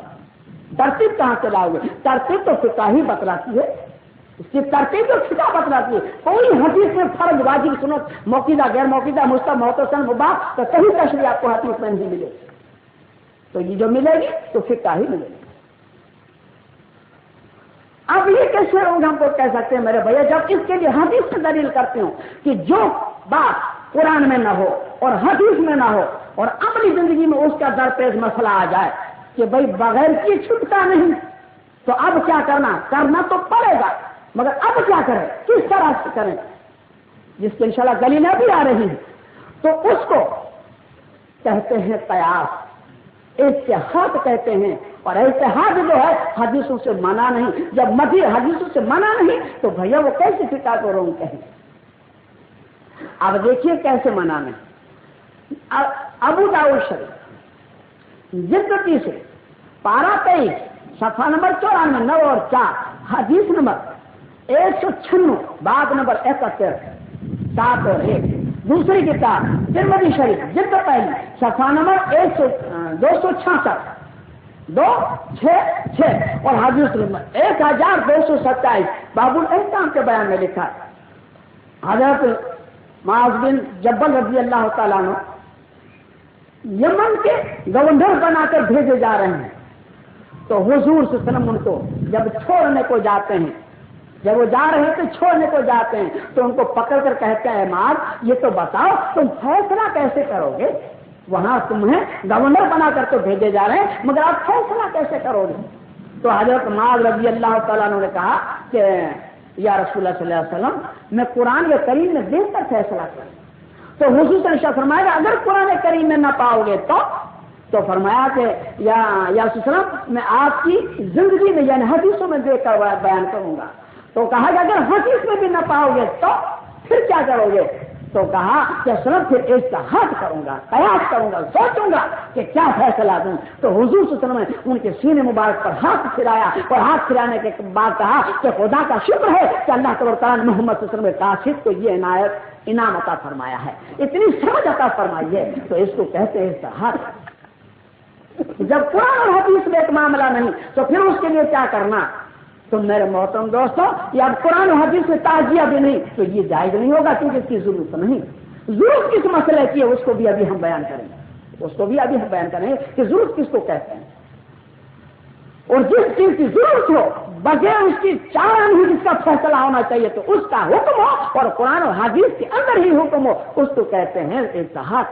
ترتیب کہاں سے لاؤ گے؟ ترتیب تو فقہ ہی بتلاتی ہے، اس کی ترتیب تو فقہ بتلاتی ہے۔ کوئی حدیث میں فرض، واجب، سنت موقدہ، غیر موقدہ، مستحب، محتسن، مباح تو صحیح تشریح آپ کو حدیث میں نہیں ملے، تو یہ جو ملے گی تو فقہ ہی ملے گی۔ اب یہ کیسے لوگ ہم کو کہہ سکتے ہیں میرے بھیا، جب اس کے لیے حدیث سے دلیل کرتے ہوں کہ جو بات قرآن میں نہ ہو اور حدیث میں نہ ہو اور عملی زندگی میں اس کا درپیش مسئلہ آ جائے کہ بھائی بغیر کی چھٹتا نہیں، تو اب کیا کرنا تو پڑے گا، مگر اب کیا کریں، کس طرح سے کریں، جس کی انشاءاللہ دلیلیں بھی آ رہی ہیں، تو اس کو کہتے ہیں قیاس، اجتہاد کہتے ہیں۔ اور اجتہاد جو ہے حدیثوں سے منع نہیں، جب مزید حدیثوں سے منع نہیں تو بھیا وہ کیسے فقہ کو رونگ کہیں؟ اب دیکھیے کیسے منع نہیں۔ ابو داؤد شریف جلد 30 پارہ 23 صفحہ نمبر 94 9 اور 4 حدیث نمبر 196 باب نمبر 71 7 اور 1۔ دوسری کتاب ترمذی شریف جلد پہلی صفحہ نمبر 266 266 اور حدیث نمبر 1227 باب الاحکام کے بیان میں لکھا ہے، حضرت معاذ بن جبل رضی اللہ تعالیٰ عنہ یمن کے گورنر بنا کر بھیجے جا رہے ہیں، تو حضور صلی اللہ علیہ وسلم ان کو جب چھوڑنے کو جاتے ہیں، جب وہ جا رہے ہیں تو چھوڑنے کو جاتے ہیں، تو ان کو پکڑ کر کہتے ہیں معاذ یہ تو بتاؤ تم فیصلہ کیسے کرو گے؟ وہاں تمہیں گورنر بنا کر تو بھیجے جا رہے ہیں، مگر آپ فیصلہ کیسے کرو گے؟ تو حضرت معاذ رضی اللہ تعالیٰ عنہ نے کہا کہ یا رسول اللہ صلی اللہ علیہ وسلم میں قرآن کے کریم میں دیکھ کر فیصلہ کروں۔ تو حضور صلی اللہ علیہ وسلم فرمایا اگر قرآن کریم میں نہ پاؤ گے تو فرمایا کہ یا رسول اللہ میں آپ کی زندگی میں یعنی حدیثوں میں دیکھ کر بیان کروں گا۔ تو کہا کہ اگر حدیث میں بھی نہ پاؤ گے تو پھر کیا کرو گے؟ تو کہا کہ سر پھر اجتہاد کروں گا، قیاس کروں گا، سوچوں گا کہ کیا فیصلہ دوں۔ تو حضور صلی اللہ علیہ وسلم نے ان کے سینے مبارک پر ہاتھ پھرایا اور ہاتھ پھرانے کے بعد کہا کہ خدا کا شکر ہے کہ اللہ تبارک تعالیٰ نے محمد صلی اللہ علیہ وسلم کاشف کو یہ انعام عطا فرمایا ہے، اتنی سمجھ عطا فرمائی ہے، تو اس کو کہتے ہیں اجتہاد۔ جب قرآن اور حدیث میں ایک معاملہ نہیں تو پھر اس کے لیے کیا کرنا؟ تو میرے محترم دوستوں، یہ اب قرآن و حدیث میں تعزیہ بھی نہیں تو یہ جائز نہیں ہوگا، کیونکہ اس کی ضرورت نہیں۔ ضرورت کس مسئلے کی ہے اس کو بھی ابھی ہم بیان کریں گے، اس کو بھی ابھی ہم بیان کریں گے کہ ضرورت کس کو کہتے ہیں، اور جس چیز کی ضرورت ہو بغیر اس کی چارہ نہیں جس کا فیصلہ ہونا چاہیے تو اس کا حکم ہو، اور قرآن اور حدیث کے اندر ہی حکم ہو، اس کو کہتے ہیں اجتہاد۔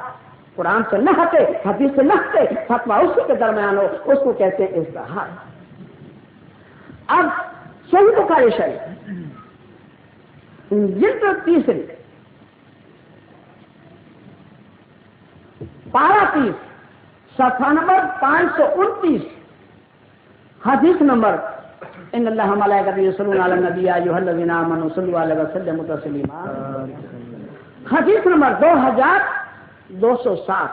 قرآن سے نہ ہٹے، حدیث سے نہ ہٹے، فتویٰ اسی کے درمیان ہو، اس کو کہتے ہیں اجتہاد۔ اب صحیح بخاری شریف جلد 30 پارہ 30 صفحہ نمبر 529 حدیث نمبر ان اللہ ملائکتہ یصلون علی النبی یا ایھا الذین آمنوا صلوا علیہ وسلموا تسلیما، حدیث نمبر 2207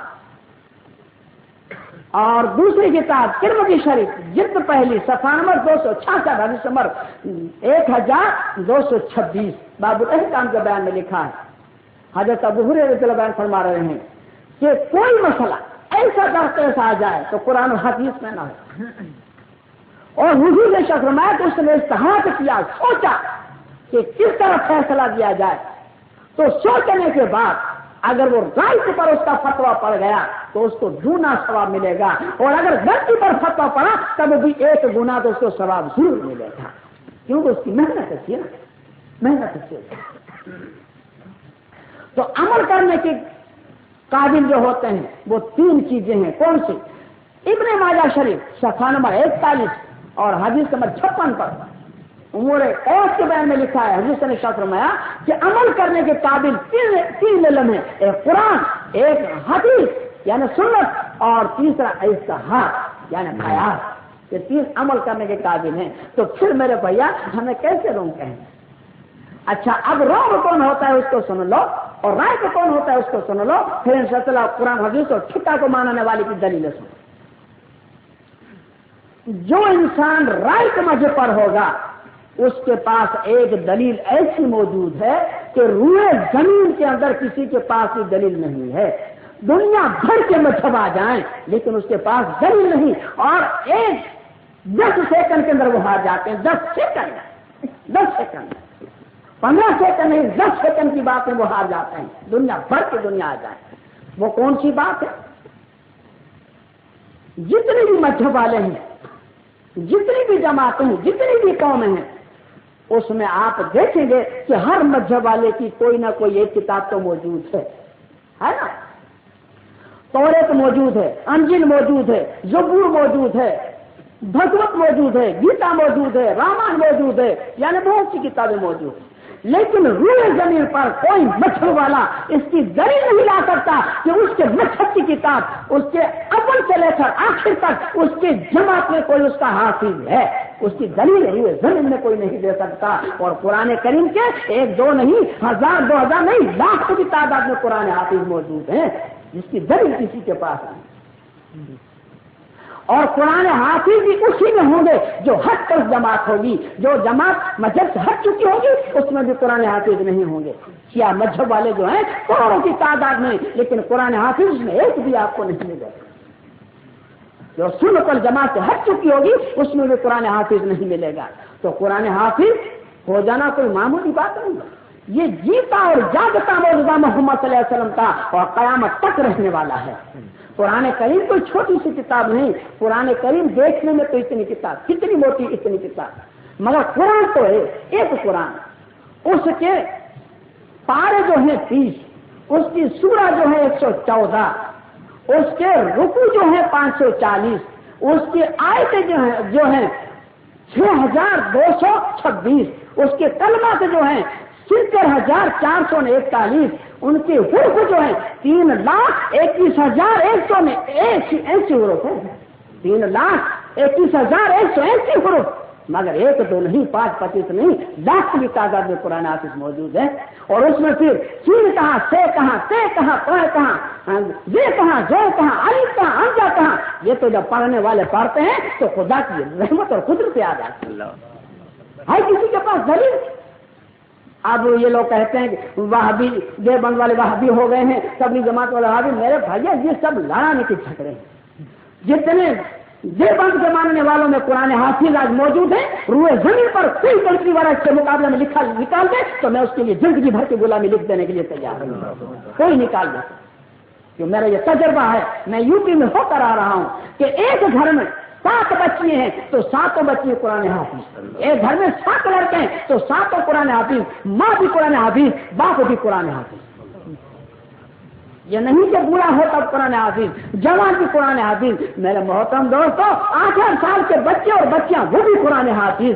اور دوسری کتاب ترمذی شریف جلد پہلی صفحہ نمبر 266 حدیث نمبر 1226 باب الاحکام کے بیان میں لکھا ہے، حضرت ابو ہریرہ رضی اللہ عنہ فرما رہے ہیں کہ کوئی مسئلہ ایسا درپیش آ جائے تو قرآن و حدیث میں نہ ہو، اور حضور نے فرمایا کہ اس نے اجتہاد کیا، سوچا کہ کس طرح فیصلہ دیا جائے، تو سوچنے کے بعد اگر وہ رائٹ پر اس کا فتویٰ پڑ گیا تو اس کو دونا ثواب ملے گا، اور اگر غلطی پر فتویٰ پڑا تب بھی ایک گنا تو اس کو ثواب ضرور ملے گا، کیونکہ اس کی محنت ہے نا، محنت ہے۔ تو عمل کرنے کے قابل جو ہوتے ہیں وہ 3 چیزیں ہیں، کون سی؟ ابن ماجہ شریف صفحہ نمبر 41 اور حدیث نمبر 56 پر امور قیاس کے بیان میں لکھا ہے، حضرت نے ارشاد فرمایا کہ عمل کرنے کے قابل تین علم ہیں، ایک قرآن، ایک حدیث یعنی سنت، اور تیسرا استحاد یعنی قیاس۔ یہ تین عمل کرنے کے قابل ہیں۔ تو پھر میرے بھیا ہمیں کیسے رونگ کہیں؟ اچھا اب رونگ کون ہوتا ہے اس کو سن لو، اور رائٹ کون ہوتا ہے اس کو سن لو، پھر انشاءاللہ قرآن حدیث اور چھٹا کو ماننے والے کی دلیلیں سنو۔ جو انسان رائٹ مذہب پر ہوگا اس کے پاس ایک دلیل ایسی موجود ہے کہ روئے زمین کے اندر کسی کے پاس یہ دلیل نہیں ہے۔ دنیا بھر کے مذہب آ جائیں لیکن اس کے پاس دلیل نہیں، اور 10 سیکنڈ کے اندر وہ ہار جاتے ہیں۔ 10 سیکنڈ 15 سیکنڈ نہیں، 10 سیکنڈ کی بات ہے وہ ہار جاتے ہیں۔ دنیا بھر کے دنیا آ جائے، وہ کون سی بات ہے؟ جتنے بھی مذہب والے ہیں، جتنی بھی جماعتیں ہیں، جتنی بھی قومیں ہیں، اس میں آپ دیکھیں گے کہ ہر مذہب والے کی کوئی نہ کوئی ایک کتاب تو موجود ہے نا؟ توریت موجود ہے، انجیل موجود ہے، زبور موجود ہے، بھگوت موجود ہے، گیتا موجود ہے، رامائن موجود ہے، یعنی بہت سی کتابیں موجود ہیں۔ لیکن روئے زمین پر کوئی مذہب والا اس کی دلیل نہیں لا سکتا کہ اس کے مذہب کی کتاب اس کے اول سے لے کر آخر تک اس کی جماعت میں کوئی اس کا حافظ ہے۔ اس کی دلیل روئے زمین میں کوئی نہیں دے سکتا۔ اور قرآن کریم کے 1 2 نہیں، 1000 2000 نہیں، لاکھوں کی تعداد میں قرآن حافظ موجود ہیں جس کی دلیل کسی کے پاس نہیں۔ اور قرآن حافظ بھی اسی میں ہوں گے جو ہٹ پر جماعت ہوگی، جو جماعت مذہب سے ہٹ چکی ہوگی اس میں بھی قرآن حافظ نہیں ہوں گے۔ کیا مذہب والے جو ہیں کروڑوں کی تعداد میں، لیکن قرآن حافظ میں ایک بھی آپ کو نہیں ملے گا۔ جو سنت الجماعت سے ہٹ چکی ہوگی اس میں بھی قرآن حافظ نہیں ملے گا۔ تو قرآن حافظ ہو جانا کوئی معمولی بات نہیں ہے، یہ جیتا اور جاگتا موجودہ محمد صلی اللہ علیہ وسلم کا اور قیامت تک رہنے والا ہے۔ قرآن کریم کوئی چھوٹی سی کتاب نہیں، قرآن کریم دیکھنے میں تو اتنی کتاب، کتنی موٹی اتنی کتاب، مگر قرآن تو ہے ایک قرآن۔ اس کے پارے جو ہیں 30، اس کی سورہ جو ہے 114، اس کے رکوع جو ہے 540، اس کی آیتیں جو ہیں 6226، اس کے کلمات جو ہیں 70441، ان کے حروف جو ہیں 3,21,180 حروف ہیں، 3,21,180 حروف، مگر 1 2 نہیں، 5 25 نہیں، لاکھ کی تعداد میں قرآن حافظ موجود ہے۔ اور اس میں پھر سین کہاں، سے کہاں، تے کہاں، کوئے کہاں، یہ کہاں، جو کہاں، الف کہاں، حمزہ کہاں، یہ تو جب پڑھنے والے پڑھتے ہیں تو خدا کی رحمت اور قدرت یاد آتی ہے۔ کسی کے پاس دلیل؟ اب یہ لوگ کہتے ہیں کہ وہابی دیوبند والے وہابی ہو گئے ہیں، تبلیغ جماعت والے وہابی۔ میرے بھائی یہ سب لڑانے کے جھگڑے ہیں۔ جتنے دیوبند کے ماننے والوں میں قرآن حافظ آج موجود ہیں، روئے زمین پر کوئی کنٹری والا اس کے مقابلے میں نکال دے تو میں اس کے لیے زندگی بھر کی غلامی لکھ دینے کے لیے تیار ہوں، کوئی نکال دے۔ کہ میرا یہ تجربہ ہے، میں یوپی میں ہو کر آ رہا ہوں کہ ایک گھر میں 7 بچی ہیں تو 7 بچی قرآن حافظ، ایک گھر میں 7 لڑکے ہیں تو 7 قرآن حافظ، ماں بھی قرآن حافظ، باپ بھی قرآن حافظ۔ یہ نہیں کہ بوڑھا ہو تب قرآن حافظ، جوان بھی قرآن حافظ۔ میرے محترم دوستو، 8 سال کے بچے اور بچیاں وہ بھی قرآن حافظ۔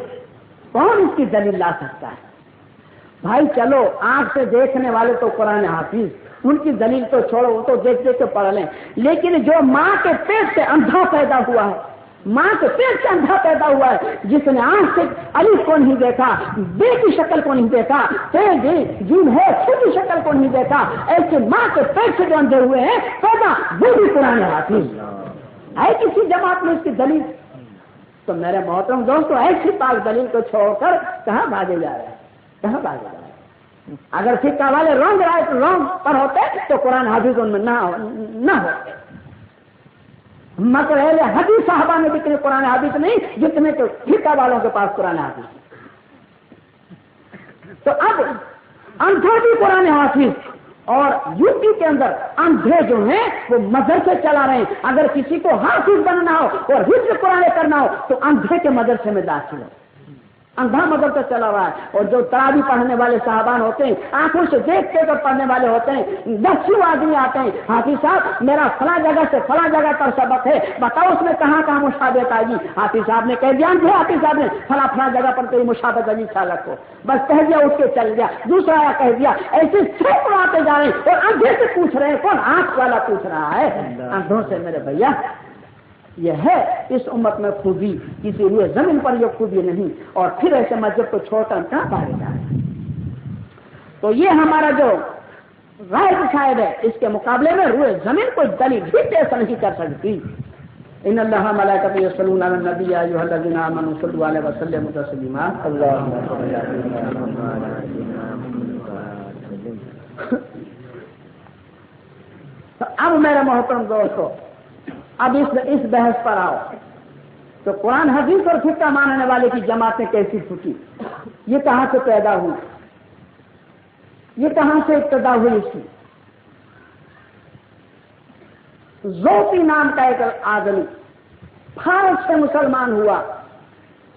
کون اس کی دلیل لا سکتا ہے؟ بھائی چلو آنکھ سے دیکھنے والے تو قرآن حافظ، ان کی دلیل تو چھوڑو، وہ تو دیکھ دیکھ کے پڑھ لیں، لیکن جو ماں کے پیٹ سے اندھا پیدا ہوا ہے، ماں کے پیٹ سے اندھا پیدا ہوا ہے، جس نے آنکھ سے الف کو نہیں دیکھا، بے کی شکل کو نہیں دیکھا، جن ہے چھوٹی شکل کو نہیں دیکھا، ایسے ماں کے پیٹ سے جو اندھے ہوئے ہیں پیدا، وہ بھی قرآن حافظ ہے۔ کسی جماعت میں اس کی دلیل؟ تو میرے محترم دوستو، ایسی پاک دلیل کو چھوڑ کر کہاں بھاگے جا رہے ہیں، کہاں بھاگے جا رہے ہیں؟ اگر سکہ والے رونگ رائے رونگ پر ہوتے تو قرآن حافظ ان میں نہ ہوتے، مگر اہل حدیث صحابہ میں اتنے قرآن حافظ نہیں جتنے تو ٹھیکہ والوں کے پاس قرآن حافظ۔ تو اب اندھے بھی قرآن حافظ، اور یوپی کے اندر اندھے جو ہیں وہ مدرسے چلا رہے ہیں۔ اگر کسی کو حافظ بننا ہو اور حفظ قرآن کرنا ہو تو اندھے کے مدرسے میں داخل ہو، اندھا مدد سے چلا رہا ہے. اور جو تراویح پڑھنے والے صاحبان ہوتے ہیں, آنکھوں سے دیکھتے کر پڑھنے والے ہوتے ہیں, 10 آدمی آتے ہیں, حافظ صاحب میرا فلاں جگہ سے فلاں جگہ پر سبق ہے, بتاؤ اس میں کہاں کہاں مشابہت آئے گی. حافظ صاحب نے کہہ دیا کہ حافظ صاحب نے فلاں جگہ پر کوئی مشابہت عجیب خیال رکھو, بس کہہ دیا, اٹھ کے چل گیا. دوسرا آیا کہہ دیا. ایسے سینکڑوں آتے جا رہے ہیں اور اندھے سے پوچھ رہے ہیں. کون؟ آنکھ والا پوچھ رہا ہے اندھوں سے. میرے بھیا یہ ہے اس امت میں خوبی, کسی ہوئے زمین پر یہ خوبی نہیں. اور پھر ایسے مذہب کو چھوڑ کر کہاں بھاگے جائے. تو یہ ہمارا جو رائے صاحب ہے, اس کے مقابلے میں روئے زمین کوئی دلیل بھی ایسا نہیں کر سکتی. ان اللہ ملائکتہ یصلون علی النبی یا ایھا الذین آمنوا صلوا علیہ وسلموا تسلیما. اللهم صل علی محمد. اب میرے محترم دوستو, اب اس بحث پر آؤ. تو قرآن حدیث اور فقہ ماننے والے کی جماعتیں کیسی پھوٹی, یہ کہاں سے پیدا ہوئی, یہ کہاں سے ابتدا ہوئی اس کی. زوفی نام کا ایک آدمی فارس سے مسلمان ہوا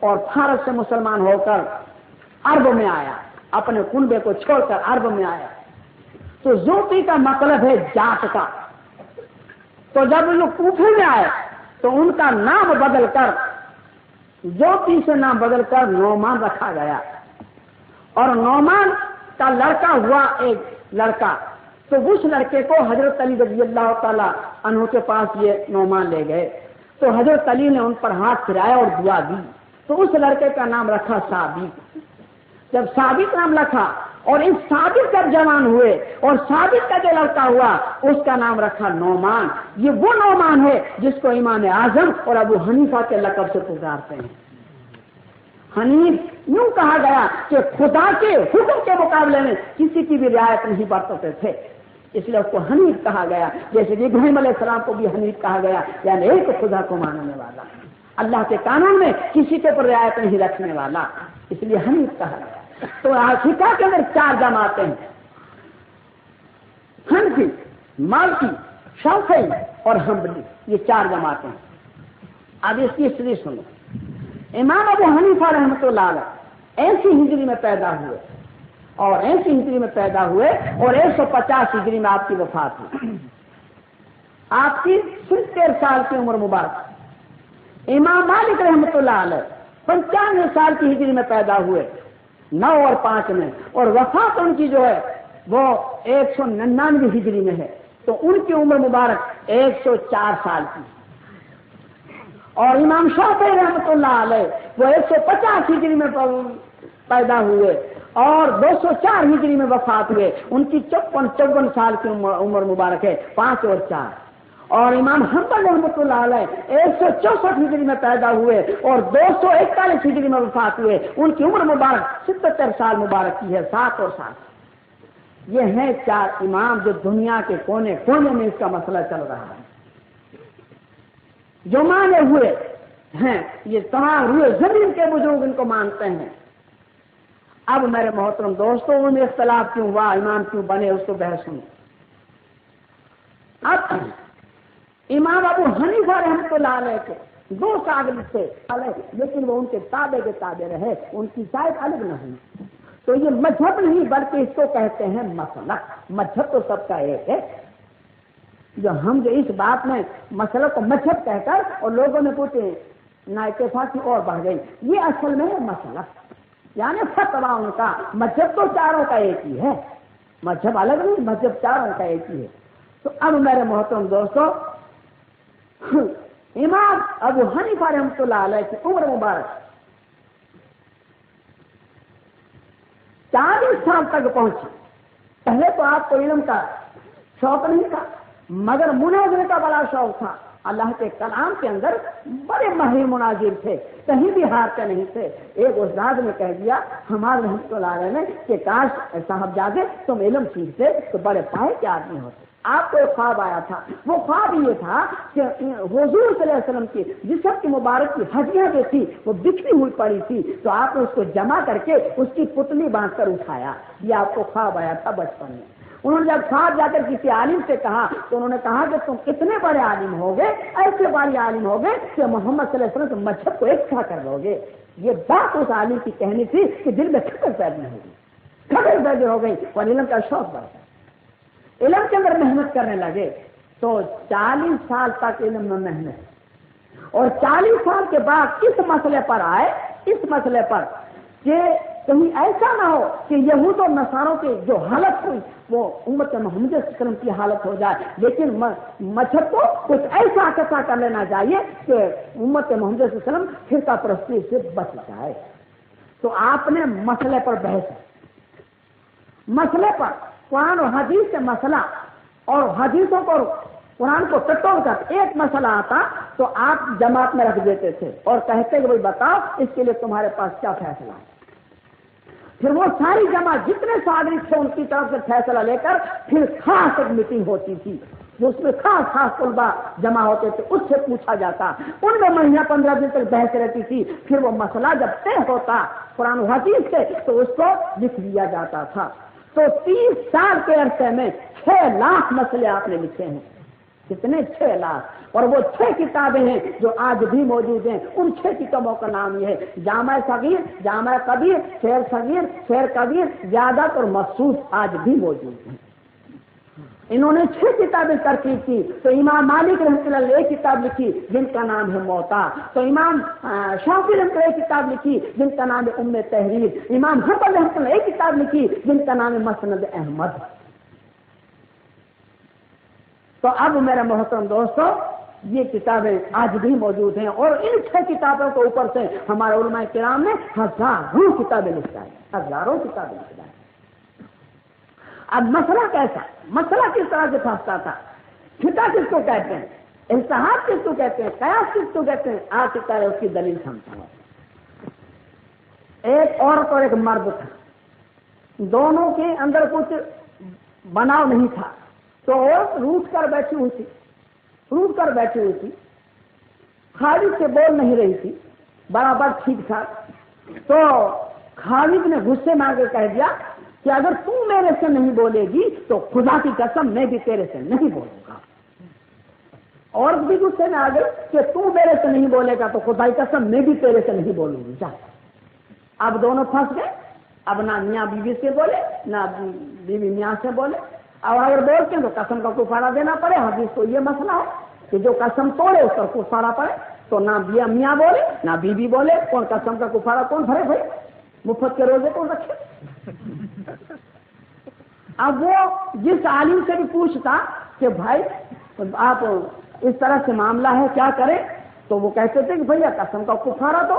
اور فارس سے مسلمان ہو کر عرب میں آیا, اپنے کنبے کو چھوڑ کر عرب میں آیا. تو زوفی کا مطلب ہے جات کا. تو جب وہ کوفے میں آئے تو ان کا نام بدل کر, زوفی سے نام بدل کر نعمان رکھا گیا. اور نعمان کا لڑکا ہوا ایک لڑکا, تو اس لڑکے کو حضرت علی رضی اللہ تعالی عنہ کے پاس یہ نعمان لے گئے. تو حضرت علی نے ان پر ہاتھ پھرایا اور دعا دی. تو اس لڑکے کا نام رکھا ثابت. جب ثابت نام رکھا اور ان ثابت جب جوان ہوئے اور ثابت کا جو لڑکا ہوا اس کا نام رکھا نعمان. یہ وہ نعمان ہے جس کو امام اعظم اور ابو حنیفہ کے لقب سے پکارتے ہیں. حنیف یوں کہا گیا کہ خدا کے حکم کے مقابلے میں کسی کی بھی رعایت نہیں برتتے تھے, اس لیے اس کو حنیف کہا گیا. جیسے کہ ابراہیم علیہ السلام کو بھی حنیف کہا گیا, یعنی ایک خدا کو ماننے والا, اللہ کے قانون میں کسی کے اوپر رعایت نہیں رکھنے والا, اس لیے حنیف کہا گیا. تو فقہ کے اندر 4 جماعتیں ہیں, حنفی, مالکی, شافعی اور حنبلی, یہ 4 جماعتیں ہیں. اب اس کی ہسٹری سنو. امام ابو حنیفہ رحمۃ اللہ علیہ ایسی ہجری میں پیدا ہوئے اور ایسی ہجری میں پیدا ہوئے اور 150 ہجری میں آپ کی وفات ہوئی. آپ کی 73 سال کی عمر مبارک. امام مالک رحمۃ اللہ علیہ 95 سال کی ہجری میں پیدا ہوئے, 9 اور 5 میں, اور وفات ان کی جو ہے وہ 199 ہجری میں ہے. تو ان کی عمر مبارک 104 سال کی. اور امام شافعی رحمۃ اللہ علیہ وہ 150 ہجری میں پیدا ہوئے اور 204 ہجری میں وفات ہوئے. ان کی 54 سال کی عمر مبارک ہے, 5 اور 4. اور امام حنبل رحمۃ اللہ علیہ 164 ہجری میں پیدا ہوئے اور 241 ہجری میں وفات ہوئے. ان کی عمر مبارک 77 سال مبارک کی ہے, 7 اور 7. یہ ہیں 4 امام جو دنیا کے کونے کونے میں اس کا مسئلہ چل رہا ہے, جو مانے ہوئے ہیں. یہ تمام روئے زمین کے بزرگ ان کو مانتے ہیں. اب میرے محترم دوستوں, ان میں اختلاف کیوں ہوا, امام کیوں بنے, اس کو بحث سنو. اب امام ابو حنیفہ رحمۃ اللہ علیہ کے 2 شاگرد تھے, لیکن وہ ان کے تابع رہے, ان کی شاید الگ نہ ہوئی. تو یہ مذہب نہیں بلکہ اس کو کہتے ہیں مسلک. مذہب تو سب کا ایک ہے. جو ہم جو اس بات میں مسئلہ کو مذہب کہہ کر اور لوگوں نے پوچھے نا اتفاقی اور بڑھ گئی, یہ اصل میں ہے مسلک, یعنی فتوا ان کا. مذہب تو چاروں کا ایک ہی ہے, مذہب الگ نہیں, مذہب چاروں کا ایک ہی ہے. تو اب میرے محترم دوستو, امام ابو حنیفہ رحمۃ اللہ علیہ کی عمر مبارک 40 سال تک پہنچی. پہلے تو آپ کو علم کا شوق نہیں تھا, مگر مناظرے کا بڑا شوق تھا. اللہ کے کلام کے اندر بڑے ماہر مناظر تھے, کہیں بھی ہارتے نہیں تھے. ایک استاد نے کہہ دیا ہمارے رحمۃ اللہ علیہ نے کہ کاش صاحبزادے تم علم سیکھتے تو بڑے پائے کے آدمی ہوتے. آپ کو ایک خواب آیا تھا, وہ خواب یہ تھا کہ حضور صلی اللہ علیہ وسلم کی جسم کی مبارک کی ہڈیاں جو تھی وہ بکھری ہوئی پڑی تھی, تو آپ نے اس کو جمع کر کے اس کی پتلی باندھ کر اٹھایا. یہ آپ کو خواب آیا تھا بچپن میں. انہوں نے جب ساتھ جا کر کسی عالم سے کہا تو انہوں نے کہا کہ تم اتنے بڑے عالم ہو گئے، ایسے بڑے عالم ہو گئے کہ محمد صلی اللہ علیہ وسلم مذہب کو اکٹھا کر لو گے۔ یہ بات اس عالم کی کہنی تھی کہ دل میں فکر پیدا ہوگی، فکر پیدا ہو گئی اور علم کا شوق بڑھتا، علم کے اندر محنت کرنے لگے۔ تو 40 سال تک علم میں محنت، اور 40 سال کے بعد اس مسئلے پر آئے، اس مسئلے پر کہ کہیں ایسا نہ ہو کہ یہود اور نصاروں کی جو حالت ہوئی وہ امت محمد صلی اللہ علیہ وسلم کی حالت ہو جائے، لیکن مذہب کو کچھ ایسا کسا کر لینا چاہیے کہ امت محمد صلی اللہ علیہ وسلم فرقہ پرستی سے بچ جائے۔ تو آپ نے مسئلے پر بحث، مسئلے پر قرآن اور حدیث سے مسئلہ اور حدیثوں کو قرآن کو ٹٹول کر ایک مسئلہ آتا تو آپ جماعت میں رکھ دیتے تھے اور کہتے کہ بھائی بتاؤ اس کے لیے تمہارے پاس کیا فیصلہ ہے۔ پھر وہ ساری جماعت جتنے سادری تھے ان کی طرف سے فیصلہ لے کر پھر خاص ایک میٹنگ ہوتی تھی جو اس میں خاص خاص طلباء جمع ہوتے تھے، اس سے پوچھا جاتا، ان میں مہینہ 15 دن تک بحث رہتی تھی، پھر وہ مسئلہ جب طے ہوتا قرآن و حدیث سے تو اس کو لکھ دیا جاتا تھا۔ تو 30 سال کے عرصے میں 6 لاکھ مسئلے آپ نے لکھے ہیں۔ کتنے؟ 6 لاکھ، اور وہ 6 کتابیں ہیں جو آج بھی موجود ہیں۔ ان 6 کتابوں کا نام یہ ہے جامع صغیر، جامع کبیر، شعر صغیر، شعر کبیر، زیادت اور مخصوص آج بھی موجود ہیں۔ انہوں نے 6 کتابیں ترتیب کی۔ تو امام مالک رحمۃ اللہ علیہ ایک کتاب لکھی جن کا نام ہے موطا، تو امام شافعی رحمۃ اللہ ایک کتاب لکھی جن کا نام ہے ام تحریر، امام حنبل رحمۃ اللہ ایک کتاب لکھی جن کا نام ہے مسند احمد۔ تو اب میرے محترم دوستو یہ کتابیں آج بھی موجود ہیں، اور ان 6 کتابوں کے اوپر سے ہمارے علماء کرام نے ہزاروں کتابیں لکھائی، ہزاروں کتابیں لکھائی۔ اب مسئلہ کیسا، مسئلہ کس طرح سے پھنستا تھا، فقہ کس کو کہتے ہیں، اجتہاد کس کو کہتے ہیں، قیاس کس کو کہتے ہیں، آج تک اس کی دلیل سمجھتا ہوں۔ ایک عورت اور ایک مرد تھا، دونوں کے اندر کچھ بناؤ نہیں تھا، تو عورت روٹ کر بیٹھی ہوئی تھی، روٹ کر بیٹھی ہوئی تھی، خالد سے بول نہیں رہی تھی، برابر ٹھیک تھا۔ تو خالد نے غصے میں آ کے کہہ دیا کہ اگر تم میرے سے نہیں بولے گی تو خدا کی قسم میں بھی تیرے سے نہیں بولوں گا۔ عورت بھی غصے میں آ گئی کہ تم میرے سے نہیں بولے گا تو خدا کی قسم میں بھی تیرے سے نہیں بولوں گی۔ اب دونوں پھنس گئے، اب نہ میاں بیوی سے بولے نہ بیوی میاں سے بولے، اور اگر بولتے ہیں تو قسم کا کفارہ دینا پڑے۔ حدیث کو یہ مسئلہ ہے کہ جو قسم توڑے اس پر کفارہ پڑے، تو نہ میاں بولے نہ بیوی بولے، کون قسم کا کفارہ کون بھرے بھائی، مفت کے روزے کون رکھے۔ اب وہ جس عالم سے بھی پوچھتا کہ بھائی آپ اس طرح سے معاملہ ہے کیا کریں، تو وہ کہتے تھے کہ بھیا قسم کا کفارہ دو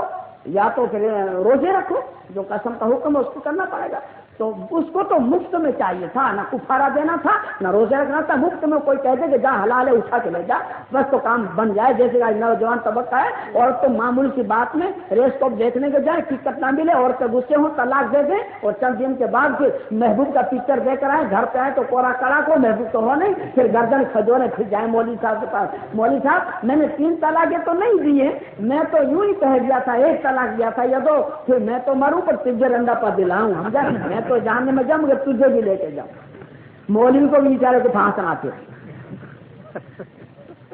یا تو پھر روزے رکھو، جو قسم کا حکم ہے اس کو کرنا پڑے گا۔ تو اس کو تو مفت میں چاہیے تھا، نہ کفارہ دینا تھا نہ روزے رکھنا تھا، مفت میں کوئی کہہ دے کہ جا حلال ہے اٹھا کے لے جا، بس تو کام بن جائے۔ جیسے آج نوجوان طبقہ ہے اور تو معمولی سی بات میں ریس کو دیکھنے کے جائے ٹکٹ نہ ملے اور تو غصے ہوں طلاق دے دیں، اور چند دن کے بعد پھر محبوب کا پکچر دیکھ کر آئے، گھر پہ آئے تو کوڑا کڑا کو محبوب تو ہو نہیں، پھر گردن کھجورے پھر جائیں مولوی صاحب کے پاس، مولوی صاحب میں نے 3 طلاقیں تو نہیں دی ہیں، میں تو یوں ہی کہہ دیا تھا 1 طلاق دیا تھا، یا تو پھر میں تو مروں پر تجھے رنڈا پر دلاؤں، ہم جائیں میں تو جاننے میں جاؤں مگر تجھے بھی لے کے جاؤں۔ مولوی کو بھی بیچارے کو پھانسنا تھے،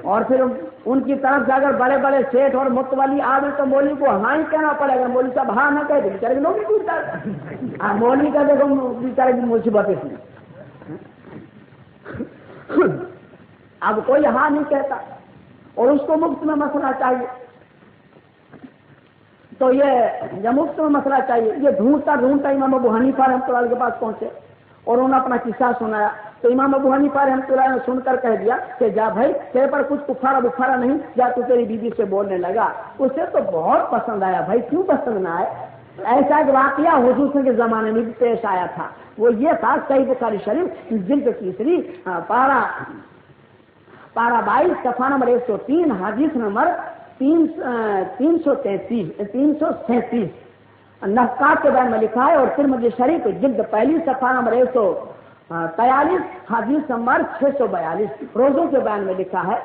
اور پھر ان کی طرف سے اگر بڑے بڑے سیٹ اور متولی آ گئے تو مولوی کو ہاں ہی کہنا پڑے گا، مولوی صاحب ہاں نہ کہہ دے بیچارے کے لوگ ہی پوچھتا، مولوی کا دیکھو بیچارے کی مصیبت اس میں۔ اب کوئی ہاں نہیں کہتا اور اس کو مفت میں مسئلہ چاہیے، تو یہ جب مفت میں مسئلہ چاہیے، یہ ڈھونڈتا ڈھونڈتا امام ابو حنیفہ رحمۃ اللہ کے پاس پہنچے اور انہوں نے اپنا قصہ سنایا۔ تو امام ابو حنیفہ رحمۃ اللہ نے سن کر کہہ دیا کہ جا بھائی تیرے پر کچھ کفارہ بخارا نہیں، جا تو تیری بیوی سے بولنے لگا۔ اسے تو بہت پسند آیا، بھائی کیوں پسند نہ آئے؟ ایسا ایک واقعہ حضور کے زمانے میں بھی پیش آیا تھا، وہ یہ تھا صحیح بخاری شریف جلد 3 پارہ 22 صفحہ نمبر 103 حدیث نمبر 337 نفقات کے بیان میں لکھا ہے، اور ترمذی شریف جلد 1 صفحہ نمبر 143 حدیث نمبر 642 روزوں کے بیان میں لکھا ہے۔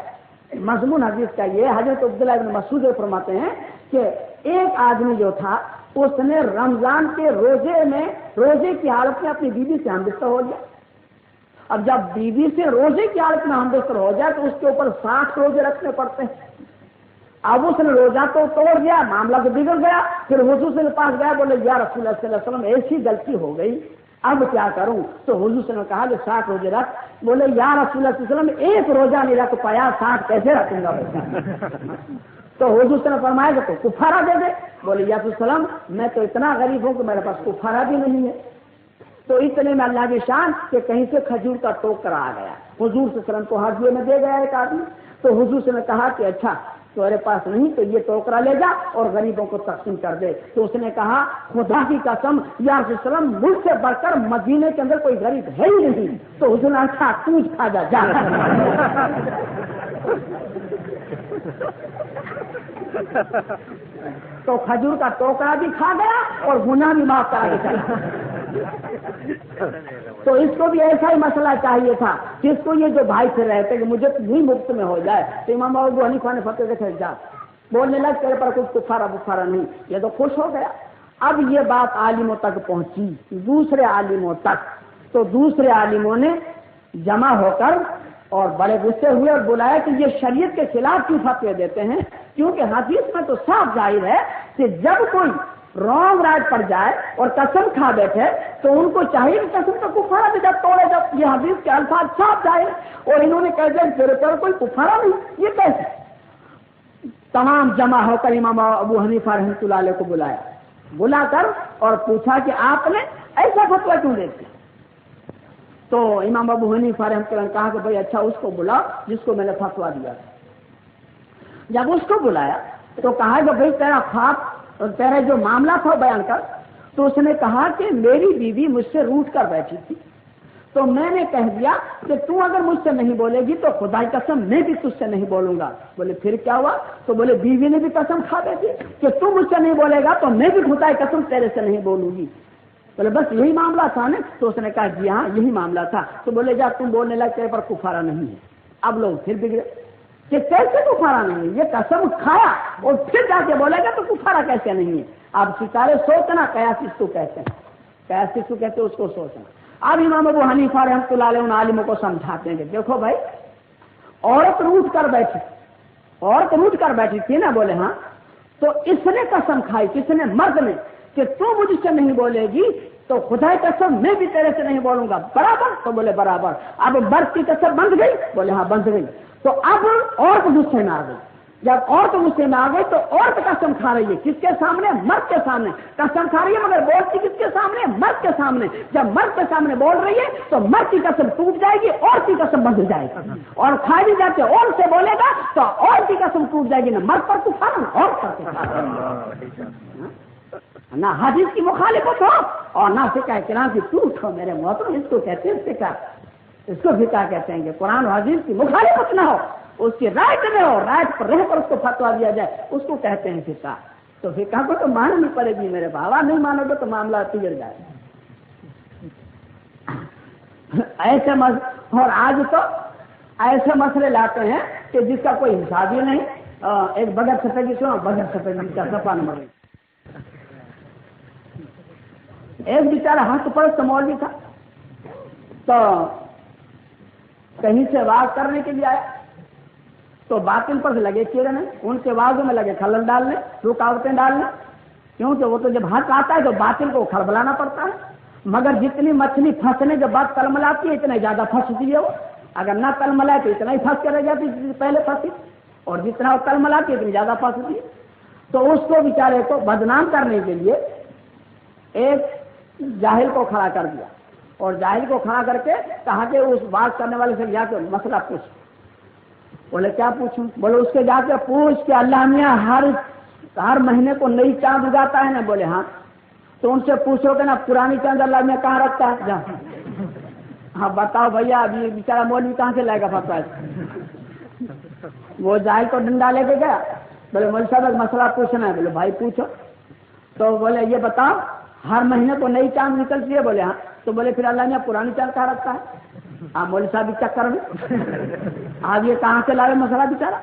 مضمون حدیث کا یہ حضرت عبداللہ ابن مسعود فرماتے ہیں کہ ایک آدمی جو تھا اس نے رمضان کے روزے کی حالت میں اپنی بیوی سے ہم رشتہ ہو گیا، اب جب بیوی سے روزے کی حالت میں ہم بستر ہو جائے تو اس کے اوپر 60 روزے رکھنے پڑتے ہیں. اب اس نے روزہ تو توڑ دیا, معاملہ تو بگڑ گیا. پھر حضور کے پاس گیا, بولے یا رسول اللہ صلی اللہ علیہ وسلم ایسی غلطی ہو گئی, اب کیا کروں؟ تو حضور سے نے کہا کہ 60 روزے رکھ. بولے یا رسول اللہ صلی اللہ علیہ وسلم ایک روزہ نہیں رکھ پایا, 60 کیسے رکھوں گا؟ تو حضور سے نے فرمایا کہ تو کفارہ دے دے. بولے یا رسول اللہ میں تو اتنا غریب ہوں کہ میرے پاس کفارہ بھی نہیں ہے. تو اتنے میں اللہ کی شان کہ کہیں سے کھجور کا ٹوکرا آ گیا, حضور صلی اللہ علیہ وسلم کو ہدیے میں دے گیا ایک آدمی. تو حضور سے نے کہا کہ اچھا تمہارے پاس نہیں تو یہ ٹوکرا لے جا اور غریبوں کو تقسیم کر دے. تو اس نے کہا خدا کی قسم یا رسول اللہ وسلم مجھ سے بڑھ کر مدینے کے اندر کوئی غریب ہے ہی نہیں. تو حضور نے اچھا تجھ کھا جا. تو کھجور کا ٹوکرا بھی کھا گیا اور گناہ بھی معاف کرا کے چلا. تو اس کو بھی ایسا ہی مسئلہ چاہیے تھا کہ اس کو یہ جو بھائی سے رہتے کہ مجھے بھی مفت میں ہو جائے. تو امام ابو حنیفہ نے فتوی دے جا بولنے لگ تیرے پر کچھ کفارہ بخارا نہیں. یہ تو خوش ہو گیا. اب یہ بات عالموں تک پہنچی, دوسرے عالموں تک. تو دوسرے عالموں نے جمع ہو کر اور بڑے غصے ہوئے اور بلایا کہ یہ شریعت کے خلاف کیوں فتوی دیتے ہیں, کیونکہ حدیث میں تو صاف ظاہر ہے کہ جب کوئی رانگ رائٹ پر جائے اور قسم کھا بیٹھے تو ان کو چاہیے کہ قسم کا کفارہ بھی جب توڑے. جب یہ حدیث کے الفاظ صاف ظاہر اور انہوں نے کہہ دیا تیرے پر کوئی کفارہ نہیں, یہ کیسے؟ تمام جمع ہو کر امام ابو حنیفہ رحمۃ اللہ علیہ کو بلایا, بلا کر اور پوچھا کہ آپ نے ایسا فتویٰ کیوں دیتے؟ تو امام ابو حنیفہ رحمۃ اللہ نے کہا کہ بھائی اچھا اس کو بلا جس کو میں نے فتویٰ دیا. جب اس کو بلایا تو کہا کہ بھائی تیرا خواب اور تیرا جو معاملہ تھا بیان کر. تو اس نے کہا کہ میری بیوی مجھ سے روٹھ کر بیٹھی تھی, تو میں نے کہہ دیا کہ تو اگر مجھ سے نہیں بولے گی تو خدا کی قسم میں بھی تجھ سے نہیں بولوں گا. بولے پھر کیا ہوا؟ تو بولے بیوی نے بھی قسم کھا بیٹھی کہ تو مجھ سے نہیں بولے گا تو میں بھی خدا کی قسم تیرے سے نہیں بولوں گی. بولے بس یہی معاملہ تھا نا؟ تو اس نے کہا جی ہاں یہی معاملہ تھا. تو بولے جا تم بولنے لگ تیرے پر کفارہ نہیں ہے. اب لوگ پھر بگڑے کہ کیسے کفارہ نہیں ہے, یہ قسم کھایا اور پھر جا کے بولے گا تو کفارہ کیسے نہیں ہے؟ اب ستارے سوچنا قیاس اس کو کہتے ہیں, قیاس اس کو کہتے ہیں, اس کو سوچنا. اب امام ابو حنیفہ رحمۃ اللہ علیہ ان عالموں کو سمجھاتے ہیں کہ دیکھو بھائی عورت روٹھ کر بیٹھی تھی نا. بولے ہاں. تو اس نے قسم کھائی, کس نے؟ مرد نے, کہ تو مجھ سے نہیں بولے گی تو خدا کی قسم میں بھی تیرے سے نہیں بولوں گا. برابر؟ تو بولے برابر. اب مرد کی قسم بندھ گئی؟ بولے ہاں بندھ گئی. تو اب عورت غصے میں آ گئی. جب عورت غصے میں آ گئی تو عورت قسم کھا رہی ہے کس کے سامنے؟ مرد کے سامنے. قسم کھا رہی ہے مگر بولتی کس کے سامنے؟ مرد کے سامنے. جب مرد کے سامنے بول رہی ہے تو مرد کی قسم ٹوٹ جائے گی, عورت کی قسم بندھ جائے گی. اور کھائی جاتے عورت سے بولے گا تو عورت کی قسم ٹوٹ جائے گی. نہ مرد پر کفارہ نہ عورت پر کفارہ, نہ حدیث کی مخالفت ہو اور نہ فقہ کرام کی ٹوٹ ہو. میرے محترم اس کو کہتے ہیں فقہ, اس کو فقہ کہتے ہیں کہ قرآن و حدیث کی مخالفت نہ ہو, اس کی رائٹ میں ہو, رائٹ پر رہ کر اس کو فتویٰ دیا جائے, اس کو کہتے ہیں فقہ. تو فقہ کو تو ماننی پڑے گی میرے بابا, نہیں مانو گے تو معاملہ بگڑ جائے. ایسے اور آج تو ایسے مسئلے لاتے ہیں کہ جس کا کوئی حساب ہی نہیں. ایک بغیر سفیدی سو بغیر سفیدی کا صفحہ نمبر. ایک بیچارہ ہاتھ پرست مولوی تھا, تو کہیں سے واز کرنے کے لیے آیا تو باطل پر لگے کیڑنے, ان کے وازوں میں لگے خلل ڈالنے, رکاوٹیں ڈالنے. کیونکہ وہ تو جب حق آتا ہے تو باطل کو کھڑبلانا پڑتا ہے. مگر جتنی مچھلی پھنسنے کے بعد تلملاتی ہے اتنا زیادہ پھنستی ہے وہ. اگر نہ تلملائے تو اتنا ہی پھنس کے رہ جاتی پہلے پھنسی, اور جتنا وہ تلملاتی ہے اتنی زیادہ پھنستی ہے. تو اس کو بیچارے کو بدنام کرنے کے لیے ایک جاہل کو کھڑا کر دیا, اور جاہل کو کھڑا کر کے کہا کہ اس بات کرنے والے سے جا کے مسئلہ پوچھ. بولے کیا پوچھوں؟ بولے اس کے جا کے پوچھ کہ اللہ میاں ہر مہینے کو نئی چاند اگاتا ہے نا؟ بولے ہاں. تو ان سے پوچھو کہ نا پرانی چاند اللہ میاں کہاں رکھتا ہے؟ جا. ہاں بتاؤ بھیا, اب یہ بیچارہ مولوی کہاں سے لائے گا فتویٰ؟ وہ جاہل کو ڈنڈا لے کے گیا. بولے مولوی صاحب ایک مسئلہ پوچھنا ہے. بولے بھائی پوچھو. تو بولے یہ بتاؤ ہر مہینے کو نئی چاند نکلتی ہے؟ بولے ہاں. تو بولے پھر اللہ نے پرانی چاند کہاں رکھتا ہے؟ آپ مولوی صاحب بھی چکر میں آج یہ کہاں سے لائے مسئلہ بیچارہ.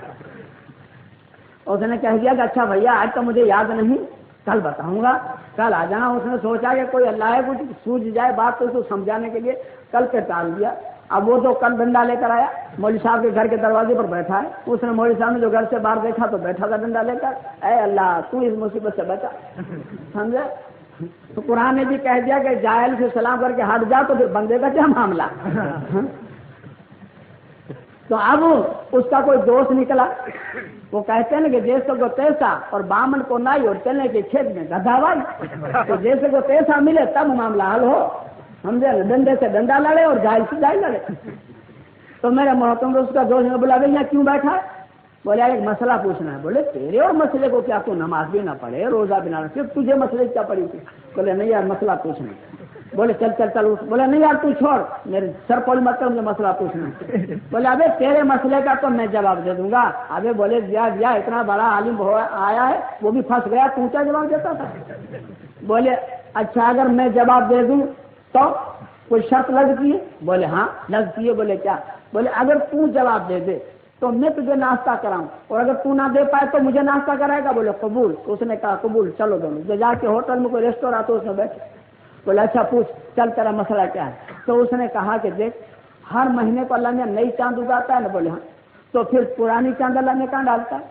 اس نے کہہ دیا کہ اچھا بھیا آج تو مجھے یاد نہیں, کل بتاؤں گا, کل آ جانا. اس نے سوچا کہ کوئی اللہ ہے کچھ سوجھ جائے بات تو اس کو سمجھانے کے لیے کل پہ ٹال دیا. اب وہ تو کل ڈنڈا لے کر آیا، مولوی صاحب کے گھر کے دروازے پر بیٹھا ہے، اس نے مولوی صاحب نے جو گھر سے باہر دیکھا تو بیٹھا تھا ڈنڈا لے کر، اے اللہ تو اس مصیبت سے بچا، سمجھے؟ تو قرآن نے بھی کہہ دیا کہ جاہل سے سلام کر کے ہٹ جا تو پھر بندے کا کیا معاملہ؟ تو اب اس کا کوئی دوست نکلا، وہ کہتے ہیں نا کہ جیسے کو تیسا اور بامن کو نائی اور چلنے کے کھیت میں گدھا وائی، تو جیسے کو تیسا ملے تب معاملہ حل ہو، سمجھے؟ ڈنڈے سے ڈنڈا لڑے اور جاہل سے جاہل لڑے۔ تو میرے محترم اس کا دوست نے بولا بھائی یہاں کیوں بیٹھا ہے؟ بولے ایک مسئلہ پوچھنا ہے۔ بولے تیرے اور مسئلے کو کیا تو نماز بھی نہ پڑھے روزہ بھی نہ رکھے، تجھے مسئلے کیا پڑی تھی؟ بولے نہیں یار مسئلہ پوچھنا ہے۔ بولے چل چل چل، بولے نہیں یار تو چھوڑ، میرے سر پول مت کر، مجھے مسئلہ پوچھنا ہے۔ بولے ابے تیرے مسئلے کا تو میں جواب دے دوں گا۔ ابے بولے دیا اتنا بڑا عالم آیا ہے وہ بھی پھنس گیا، تو کیا جواب دیتا تھا؟ بولے اچھا اگر میں جواب دے دوں تو کوئی شرط لگتی ہے؟ بولے ہاں لگتی ہے۔ بولے کیا؟ بولے اگر تو جواب دے دے تو میں تجھے ناشتہ کراؤں، اور اگر تو نہ دے پائے تو مجھے ناشتہ کرائے گا؟ بولے قبول۔ اس نے کہا قبول، چلو دونوں جو جا کے ہوٹل میں کوئی ریسٹورینٹ تو اس میں بیٹھے۔ بولے اچھا پوچھ چل تیرا مسئلہ کیا ہے؟ تو اس نے کہا کہ دیکھ ہر مہینے کو اللہ نے نئی چاند اگاتا ہے نا؟ بولے ہاں۔ تو پھر پرانی چاند اللہ نے کہاں ڈالتا ہے؟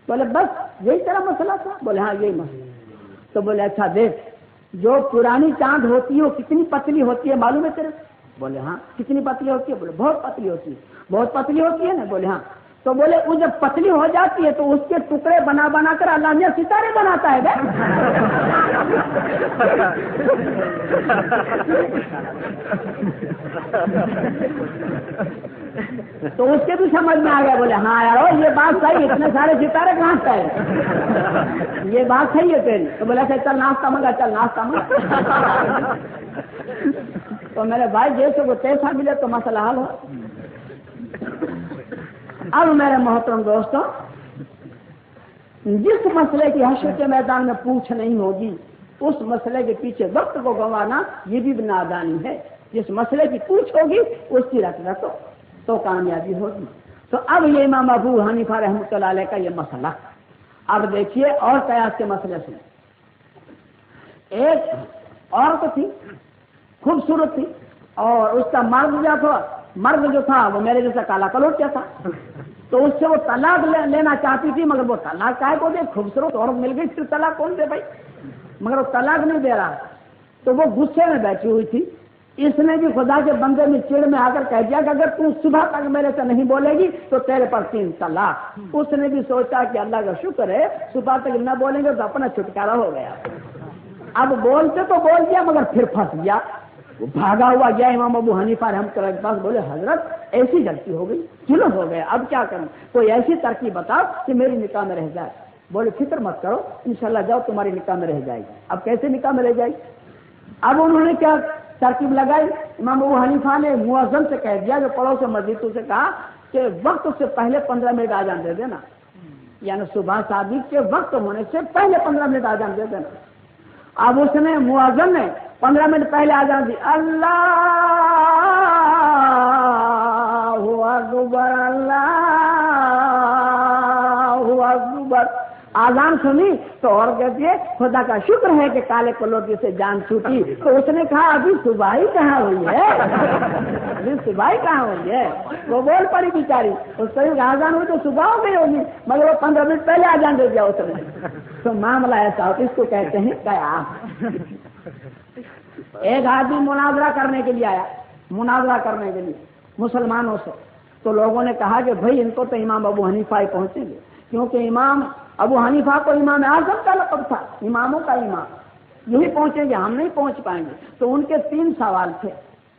بولے بس یہی تیرا مسئلہ تھا؟ بولے ہاں یہی مسئلہ۔ تو بولے اچھا دیکھ جو پرانی چاند ہوتی ہے وہ کتنی پتلی ہوتی ہے معلوم ہے تیرے؟ بولے ہاں۔ کتنی پتلی ہوتی ہے؟ بولے بہت پتلی ہوتی ہے۔ بہت پتلی ہوتی ہے نا؟ بولے ہاں۔ تو بولے وہ جب پتلی ہو جاتی ہے تو اس کے ٹکڑے بنا بنا کر اللہ نے ستارے بناتا ہے تو اس کے بھی سمجھ میں آ گیا۔ بولے ہاں یار یہ بات صحیح، اتنے سارے ستارے کہاں سے آئے؟ یہ بات صحیح ہے تیری۔ تو بولے چل ناشتہ منگا، چل ناشتہ منگا۔ تو میرے بھائی جیسے وہ تیسا ملے تو مسئلہ حل ہو۔ اب میرے محترم دوستوں جس مسئلے کی حشر کے میدان میں پوچھ نہیں ہوگی اس مسئلے کے پیچھے وقت کو گنوانا یہ بھی نادانی ہے۔ جس مسئلے کی پوچھ ہوگی اس کی رکھو تو کامیابی ہوگی۔ تو اب یہ امام ابو حنیفہ رحمۃ اللہ علیہ کا یہ مسئلہ۔ اب دیکھیے اور قیاس کے مسئلے سے، ایک عورت تھی خوبصورت تھی اور اس کا مرد جو تھا وہ میرے جیسا کالا کلوٹیا تھا، تو اس سے وہ طلاق لینا چاہتی تھی، مگر وہ طلاق کا ہے کو دے، خوبصورت عورت مل گئی پھر طلاق کون دے بھائی؟ مگر وہ طلاق نہیں دے رہا، تو وہ غصے میں بیٹھی ہوئی تھی۔ اس نے بھی خدا کے بندے میں چڑ میں آ کر کہہ دیا کہ اگر تو صبح تک میرے سے نہیں بولے گی تو تیرے پر 3 طلاق۔ اس نے بھی سوچا کہ اللہ کا شکر ہے صبح تک نہ بولیں گے تو اپنا چھٹکارا ہو گیا۔ اب بولتے تو بول دیا مگر پھر پھنس گیا، وہ بھاگا ہوا گیا امام ابو حنیفہ رحمۃ اللہ کے پاس۔ بولے حضرت ایسی غلطی ہو گئی، ظلم ہو گیا، اب کیا کروں؟ کوئی ایسی ترکیب بتاؤ کہ میری نکاح میں رہ جائے۔ بولے فکر مت کرو انشاءاللہ جاؤ تمہاری نکاح میں رہ جائے گی۔ اب کیسے نکاح میں رہ جائے گی؟ اب انہوں نے کیا ترکیب لگائی؟ امام ابو حنیفہ نے مؤذن سے کہہ دیا جو پڑوس مسجد سے کہا کہ وقت سے پہلے 15 منٹ آزان دے دینا، یعنی صبح شادی کے وقت ہونے سے پہلے 15 منٹ آزان دے دینا۔ اب اس نے مؤذن نے 15 منٹ پہلے آزان دی، اللہ اکبر اللہ اکبر، آزان سنی تو اور کہتی ہے خدا کا شکر ہے کہ کالے کلوٹی سے جان چھوٹی۔ تو اس نے کہا ابھی صبح ہی کہاں ہوئی ہے، ابھی صبح ہی کہاں ہوئی ہے؟ وہ بول پڑی بیچاری، اس کو آزان ہوئی تو صبح ہو گئی ہوگی، مگر وہ 15 منٹ پہلے آزان دے دیا اس نے۔ تو معاملہ ایسا ہوتا، اس کو کہتے ہیں قیاس۔ ایک آدمی مناظرہ کرنے کے لیے آیا، مناظرہ کرنے کے لیے مسلمانوں سے، تو لوگوں نے کہا کہ بھائی ان کو تو امام ابو حنیفہ ہی پہنچیں گے، کیونکہ امام ابو حنیفہ کو امام اعظم کا لقب تھا، اماموں کا امام، یہی پہنچیں گے، ہم نہیں پہنچ پائیں گے۔ تو ان کے 3 سوال تھے،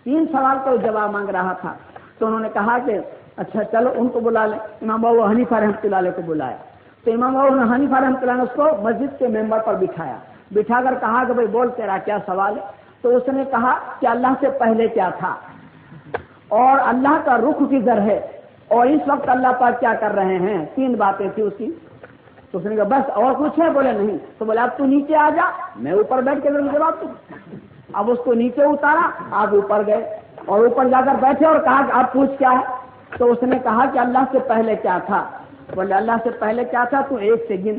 3 سوال کا جواب مانگ رہا تھا۔ تو انہوں نے کہا کہ اچھا چلو ان کو بلا لیں، امام ابو حنیفہ رحمۃ اللہ علیہ کو بلایا۔ تو امام ابو حنیفہ رحمۃ اللہ نے اس کو مسجد کے ممبر پر بٹھایا، بٹھا کر کہا کہ بھائی بول تیرا کیا سوال ہے؟ تو اس نے کہا کہ اللہ سے پہلے کیا تھا اور اللہ کا رخ کدھر ہے اور اس وقت اللہ پاک کیا کر رہے ہیں، 3 باتیں تھی اس کی۔ تو اس نے کہا بس اور کچھ ہے؟ بولے نہیں۔ تو بولے اب تو نیچے آ جا، میں اوپر بیٹھ کے جواب دوں۔ اب اس کو نیچے اتارا، آپ اوپر گئے اور اوپر جا کر بیٹھے اور کہا کہ اب پوچھ کیا ہے؟ تو اس نے کہا کہ اللہ سے پہلے کیا تھا؟ بولے اللہ سے پہلے کیا تھا؟ تو 1 سے گن۔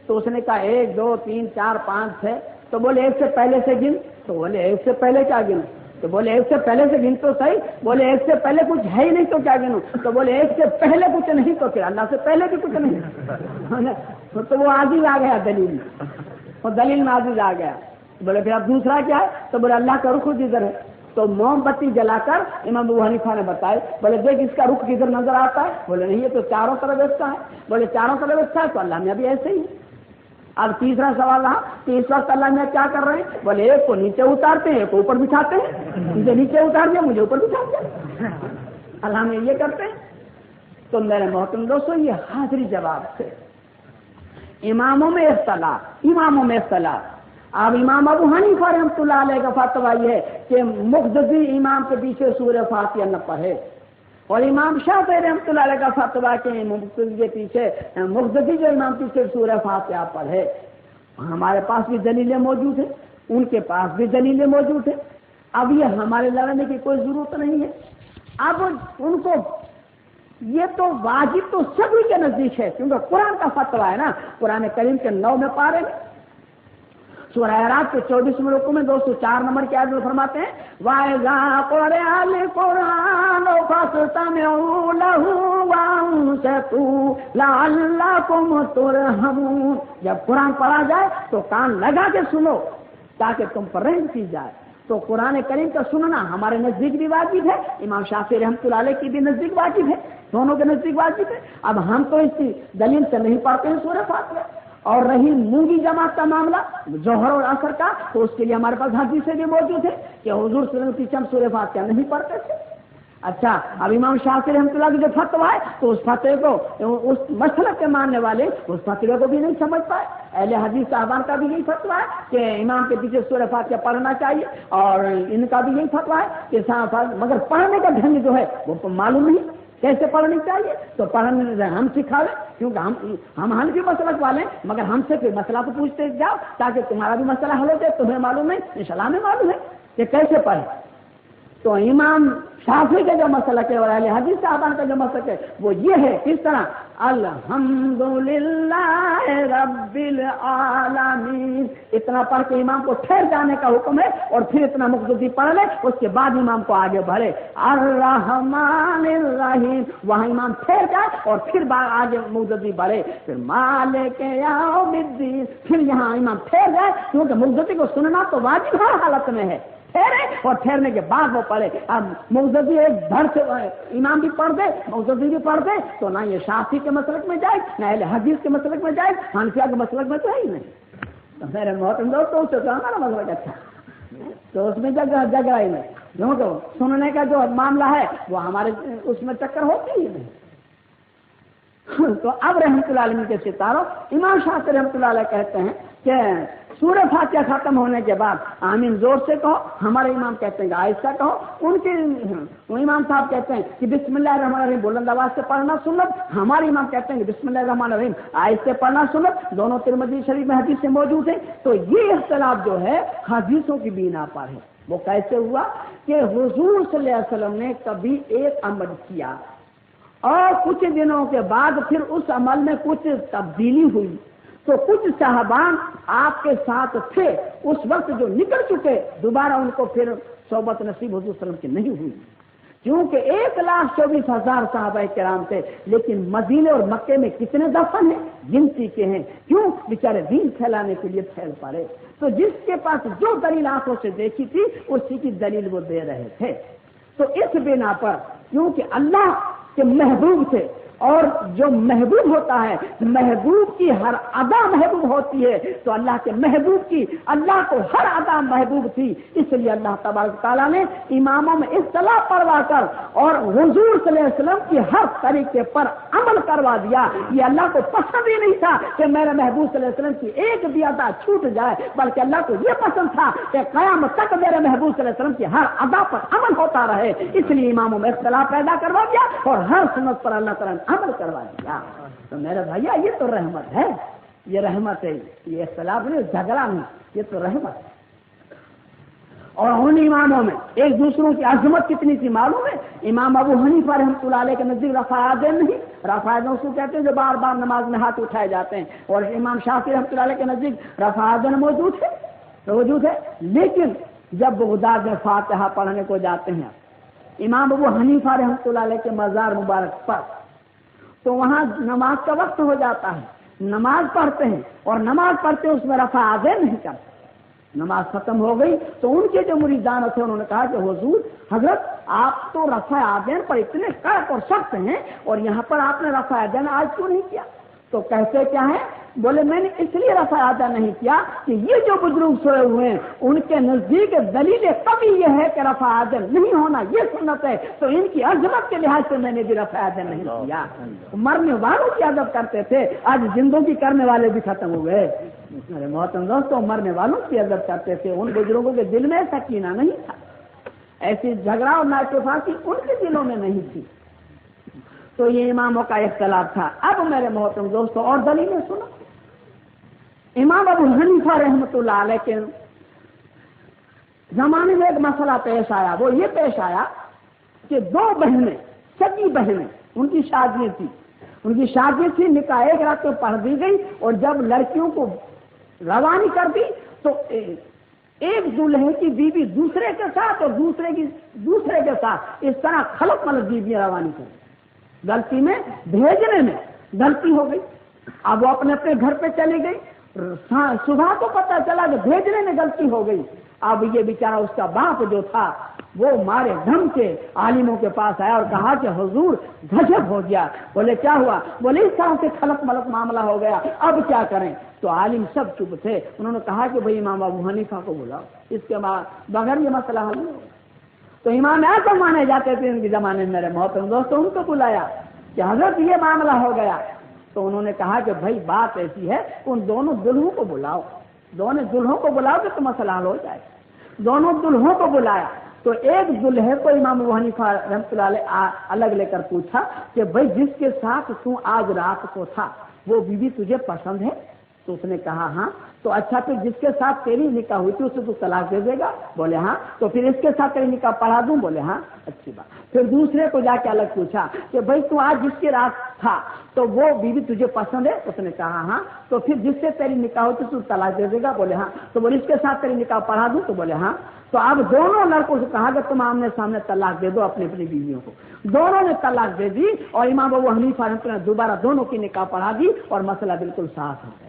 تو اس نے کہا 1 2 3 4 5 6۔ تو بولے 1 سے پہلے سے گن۔ تو بولے 1 سے پہلے کیا گن؟ تو بولے ایک سے پہلے سے گن تو صحیح. بولے ایک سے پہلے کچھ ہے ہی نہیں تو کیا گنوں؟ تو بولے ایک سے پہلے کچھ نہیں تو پھر اللہ سے پہلے بھی کچھ نہیں. تو وہ عاجز آ گیا دلیل میں، وہ دلیل میں عاجز آ گیا. بولے پھر اب دوسرا کیا ہے؟ تو بولے اللہ کا رخ جدھر ہے. تو موم بتی جلا کر امام ابو حنیفہ نے بتائے. بولے دیکھ اس کا رخ کدھر نظر آتا ہے؟ بولے نہیں، یہ تو چاروں طرف اس کا ہے. بولے چاروں طرف اس کا ہے تو اللہ میں ابھی ایسے ہی. اب تیسرا سوال رہا کہ اس وقت اللہ میں کیا کر رہے ہیں؟ بولے ایک کو نیچے اتارتے ہیں، ایک کو اوپر بچھاتے ہیں. مجھے نیچے اتار دیا، مجھے اوپر بچھا دیا. اللہ میں یہ کرتے ہیں. تو میرے محترم دوستوں، یہ حاضری جواب سے اماموں میں اختلاف. اب امام ابو حنیفہ رحمۃ اللہ علیہ کا فتویٰ یہ ہے کہ مقتدی امام کے پیچھے سورہ فاتحہ نہ پڑھے، اور امام شافعی رحمۃ اللہ علیہ کا فتویٰ کہ مقتدی کے پیچھے مقتدی جو امام پیچھے سورہ فاتحہ پڑھے. ہمارے پاس بھی دلیلیں موجود ہیں، ان کے پاس بھی دلیلیں موجود ہیں. اب یہ ہمارے لڑنے کی کوئی ضرورت نہیں ہے. اب ان کو یہ تو واجب تو سبھی کے نزدیک ہے، کیونکہ قرآن کا فتویٰ ہے نا. قرآن کریم کے 9 میں پارے میں سورہ اعراف کے 24 رکوع میں 204 نمبر کی آیت میں فرماتے ہیں وَإِذَا قُرِئَ الْقُرْآنُ فَاسْتَمِعُوا لَهُ وَأَنصِتُوا لَعَلَّكُمْ تُرْحَمُونَ. جب قرآن پڑھا جائے تو کان لگا کے سنو تاکہ تم پر رحم کی جائے. تو قرآن کریم کا سننا ہمارے نزدیک بھی واجب ہے، امام شافعی رحمۃ اللہ علیہ کی بھی نزدیک واجب ہے، دونوں کے نزدیک واجب ہے. اب ہم تو اس کی دلیل سے نہیں پڑھتے ہیں سورہ فاتحہ. اور رہی مونگی جماعت کا معاملہ جوہر اور عصر کا، تو اس کے لیے ہمارے پاس حدیثیں بھی موجود ہے کہ حضور صلی اللہ علیہ وسلم کی پیچھے ہم سورہ فاتحہ نہیں پڑھتے تھے. اچھا، اب امام شافعی رحمۃ اللہ کی جو فتویٰ ہے تو اس فتوے کو اس مسلک کے ماننے والے اس فتوے کو بھی نہیں سمجھ پائے. اہل حدیث صاحبان کا بھی یہی فتویٰ ہے کہ امام کے پیچھے سورہ فاتحہ پڑھنا چاہیے، اور ان کا بھی یہی فتویٰ ہے کہ مگر پڑھنے کا ڈھنگ جو ہے وہ معلوم نہیں کیسے پڑھنی چاہیے. تو پڑھنے ہم سکھاوے، کیونکہ ہم حنفی مسلک والے ہیں، مگر ہم سے پھر مسئلہ تو پوچھتے جاؤ تاکہ تمہارا بھی مسئلہ حل ہو جائے. تمہیں معلوم نہیں، انشاءاللہ ہمیں معلوم ہے کہ کیسے پڑھے. تو امام شافعی کا جو مسلک ہے اور اہل حدیث صاحبان کا جو مسلک ہے وہ یہ ہے. کس طرح؟ الحمدللہ رب العالمین. اتنا پڑھ کے امام کو ٹھہر جانے کا حکم ہے، اور پھر اتنا مقتدی پڑھ لے، اس کے بعد امام کو آگے بڑھے. الرحمن الرحیم، وہاں امام ٹھہر جائے اور پھر آگے مقتدی بڑھے. پھر مالک یوم الدین، پھر یہاں امام ٹھہر جائے، کیونکہ مقتدی کو سننا تو واجب ہر حالت میں ہے. ٹھہرے اور ٹھہرنے کے بعد وہ پڑھے. اب مقتدی ایک دھڑ سے امام بھی پڑھ دے، مقتدی بھی پڑھ دے، تو نہ یہ شافعی کے مسلک میں جائے، نہ اہل حدیث کے مسلک میں جائے، حنفیہ کے مسلک میں تو ہے ہی نہیں. تو میرے محترم دوستوں سے تو ہمارا مسلک اچھا، تو اس میں جگہ ہی نہیں. کیونکہ سننے کا جو معاملہ ہے وہ ہمارے اس میں چکر ہوتی ہی نہیں. تو اب رحمۃ اللہ علیہ کے ستاروں امام شافعی رحمۃ اللہ علیہ کہتے ہیں کہ سورہ فاتحہ ختم ہونے کے بعد آمین زور سے کہو. ہمارے امام کہتے ہیں کہ آہستہ کہو. ان کے امام صاحب کہتے ہیں کہ بسم اللہ الرحمن الرحیم بلند آواز سے پڑھنا سنت. ہمارے امام کہتے ہیں کہ بسم اللہ الرحمن الرحیم آہستہ پڑھنا سنت. دونوں ترمذی شریف میں حدیث سے موجود ہیں. تو یہ اختلاف جو ہے حدیثوں کی بنا پر ہے. وہ کیسے ہوا کہ حضور صلی اللہ علیہ وسلم نے کبھی ایک عمل کیا اور کچھ دنوں کے بعد پھر اس عمل میں کچھ تبدیلی ہوئی. تو کچھ صحابان آپ کے ساتھ تھے اس وقت جو نکل چکے، دوبارہ ان کو پھر صحبت نصیب حضور صلی اللہ علیہ وسلم کی نہیں ہوئی، کیونکہ 1,24,000 صحابہ کرام تھے. لیکن مدینے اور مکے میں کتنے دفن ہیں؟ گنتی کے ہیں. کیوں؟ بیچارے دین پھیلانے کے لیے پھیل پڑے. تو جس کے پاس جو دلیل آنکھوں سے دیکھی تھی اسی کی دلیل وہ دے رہے تھے. تو اس بنا پر کیونکہ اللہ کے محبوب تھے، اور جو محبوب ہوتا ہے محبوب کی ہر ادا محبوب ہوتی ہے، تو اللہ کے محبوب کی اللہ کو ہر ادا محبوب تھی. اس لیے اللہ تبارک تعالیٰ نے اماموں میں اصطلاح پڑھوا کر اور حضور صلی اللہ علیہ وسلم کی ہر طریقے پر عمل کروا دیا. یہ اللہ کو پسند ہی نہیں تھا کہ میرے محبوب صلی اللہ علیہ وسلم کی ایک بھی ادا چھوٹ جائے، بلکہ اللہ کو یہ پسند تھا کہ قیامت تک میرے محبوب صلی اللہ علیہ وسلم کی ہر ادا پر عمل ہوتا رہے. اس لیے اماموں میں اختلاف پیدا کروا دیا اور ہر سنت پر اللہ تعالیٰ نے عمل کروا دیا. تو میرے بھائیا یہ تو رحمت ہے، یہ رحمت ہے، یہ اختلاف نہیں، جھگڑا نہیں، یہ تو رحمت ہے. اور ان اماموں میں ایک دوسروں کی عظمت کتنی تھی معلوم ہے؟ امام ابو حنیفہ رحمۃ اللہ علیہ کے نزدیک رفع یدین نہیں، رفع یدین اس کو کہتے ہیں جو بار بار نماز میں ہاتھ اٹھائے جاتے ہیں. اور امام شافعی رحمۃ اللہ علیہ کے نزدیک رفع یدین موجود ہے، لیکن جب بغداد میں فاتحہ پڑھنے کو جاتے ہیں امام ابو حنیفہ رحمۃ اللہ علیہ کے مزار مبارک پر، تو وہاں نماز کا وقت ہو جاتا ہے، نماز پڑھتے ہیں اور نماز پڑھتے اس میں رفع یدین نہیں کرتے۔ نماز ختم ہو گئی تو ان کے جو مریدان تھے انہوں نے کہا کہ حضور حضرت آپ تو رفع یدین پر اتنے کڑک اور سخت ہیں اور یہاں پر آپ نے رفع یدین آج کیوں نہیں کیا؟ تو کہتے کیا ہے؟ بولے میں نے اس لیے رفع یدین نہیں کیا کہ یہ جو بزرگ سوئے ہوئے ہیں ان کے نزدیک دلیل کبھی یہ ہے کہ رفع یدین نہیں ہونا یہ سنت ہے، تو ان کی عظمت کے لحاظ سے میں نے بھی رفع یدین نہیں کیا۔ مرنے والوں کی ادب کرتے تھے، آج زندوں کی کرنے والے بھی ختم ہو گئے۔ میرے محترم دوستوں، مرنے والوں کی عزت کرتے تھے، ان بزرگوں کے دل میں ایسا کینہ نہیں تھا، ایسی جھگڑا اور نااتفاقی ان کے دلوں میں نہیں تھی۔ تو یہ اماموں کا اختلاف تھا۔ اب میرے محترم دوستوں اور دلیلیں سنو۔ امام ابو حنیفہ رحمۃ اللہ علیہ کے زمانے میں ایک مسئلہ پیش آیا، وہ یہ پیش آیا کہ دو بہنیں، سگی بہنیں، ان کی شادی تھی، نکاح ایک رات کو پڑھ دی گئی اور جب لڑکیوں کو روانی کر دی تو ایک دلہے کی بیوی دوسرے کے ساتھ اور دوسرے کے ساتھ اس طرح خلط ملط بیویاں روانی کر دی۔ غلطی میں بھیجنے میں غلطی ہو گئی، اب وہ اپنے گھر پہ چلی گئی، صبح کو پتہ چلا کہ بھیجنے میں غلطی ہو گئی۔ اب یہ بیچارہ اس کا باپ جو تھا وہ مارے دم کے عالموں کے پاس آیا اور کہا کہ حضور گجب ہو گیا۔ بولے کیا ہوا؟ بولے اس طرح سے خلط ملط معاملہ ہو گیا، اب کیا کریں؟ تو عالم سب چپ تھے، انہوں نے کہا کہ بھئی امام ابو حنیفہ کو بلاؤ، اس کے بغیر یہ مسئلہ حل نہیں ہوگا۔ تو امام ایسا مانے جاتے تھے ان کے زمانے میں، میرے محترم دوستوں، ان کو بلایا کہ حضرت یہ معاملہ ہو گیا۔ تو انہوں نے کہا کہ بھائی بات ایسی ہے، ان دونوں دلہوں کو بلاؤ، دونوں دلہوں کو بلاؤ کہ تو مسئلہ حل ہو جائے۔ دونوں دلہوں کو بلایا تو ایک دلہے کو امام ابو حنیفہ رحمۃ اللہ علیہ الگ لے کر پوچھا کہ بھائی جس کے ساتھ تو آج رات کو تھا وہ بیوی تجھے پسند ہے؟ تو اس نے کہا ہاں۔ تو اچھا پھر جس کے ساتھ تیری نکاح ہوئی تھی اسے تو طلاق دے دے گا؟ بولے ہاں۔ تو پھر اس کے ساتھ تیری نکاح پڑھا دوں؟ بولے ہاں۔ اچھی بات۔ پھر دوسرے کو جا کے الگ پوچھا کہ بھائی تو آج جس کی رات تھا تو وہ بیوی تجھے پسند ہے؟ اس نے کہا ہاں۔ تو پھر جس سے تیری نکاح ہوئی تھی تو طلاق دے دے گا؟ بولے ہاں۔ تو بولے اس کے ساتھ تیری نکاح پڑھا دوں؟ تو بولے ہاں۔ تو اب دونوں لڑکوں سے کہا کہ تم آمنے سامنے طلاق دے دو اپنی اپنی بیویوں کو۔ دونوں نے طلاق دے دی اور امام ابو حنیفہ رحمۃ اللہ نے دوبارہ دونوں کی نکاح پڑھا دی اور مسئلہ بالکل صاف ہو گیا۔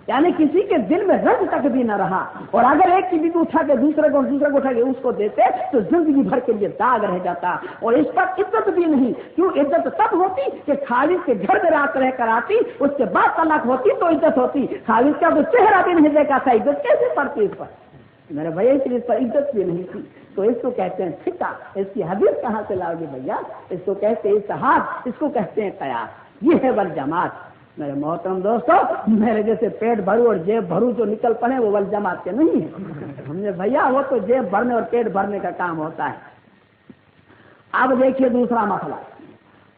یعنی کسی کے دل میں رنج تک بھی نہ رہا، اور اگر ایک کی بیوی اٹھا کے دوسرے کو اٹھا کے اس کو دیتے تو زندگی بھر کے لیے داغ رہ جاتا، اور اس پر عزت بھی نہیں۔ کیوں عزت تب ہوتی کہ خالد کے گھر میں رات رہ کر آتی، اس کے بعد طلاق ہوتی تو عزت ہوتی۔ خالد کا تو چہرہ بھی نہیں دیکھا تھا، عزت کیسے پڑتی اس پر؟ میرے بھیا اس لیے اس پر عزت بھی نہیں تھی۔ تو اس کو کہتے ہیں ٹھیکا، اس کی حدیث کہاں سے لاؤ گے بھیا؟ اس کو کہتے ہیں اتحاد، اس کو کہتے ہیں قیاس، یہ ہے والجماعت۔ میرے محترم دوستو، میرے جیسے پیٹ بھرو اور جیب بھرو جو نکل پڑے وہ والجماعت کے نہیں ہیں۔ ہم نے بھیا وہ تو جیب بھرنے اور پیٹ بھرنے کا کام ہوتا ہے۔ اب دیکھیے دوسرا مسئلہ،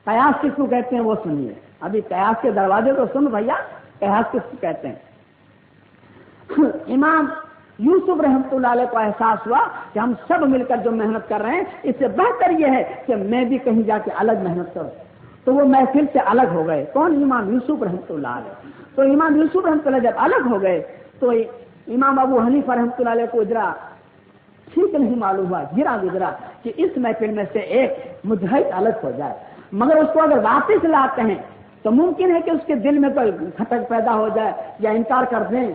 قیاس کس کو کہتے ہیں وہ سنیے۔ ابھی قیاس کے دروازے تو سن بھیا، قیاس کس کو کہتے ہیں؟ امام یوسف رحمۃ اللہ علیہ کو احساس ہوا کہ ہم سب مل کر جو محنت کر رہے ہیں اس سے بہتر یہ ہے کہ میں بھی کہیں جا کے الگ محنت کروں، تو وہ محفل سے الگ ہو گئے۔ کون؟ امام یوسف رحمۃ اللہ علیہ۔ تو امام یوسف رحمۃ اللہ جب الگ ہو گئے تو امام ابو حنیفہ رحمۃ اللہ علیہ کو ذرا ٹھیک نہیں معلوم ہوا، گزرا کہ اس محفل میں سے ایک مجتہد الگ ہو جائے، مگر اس کو اگر واپس لاتے ہیں تو ممکن ہے کہ اس کے دل میں کوئی کھٹک پیدا ہو جائے یا انکار کر دیں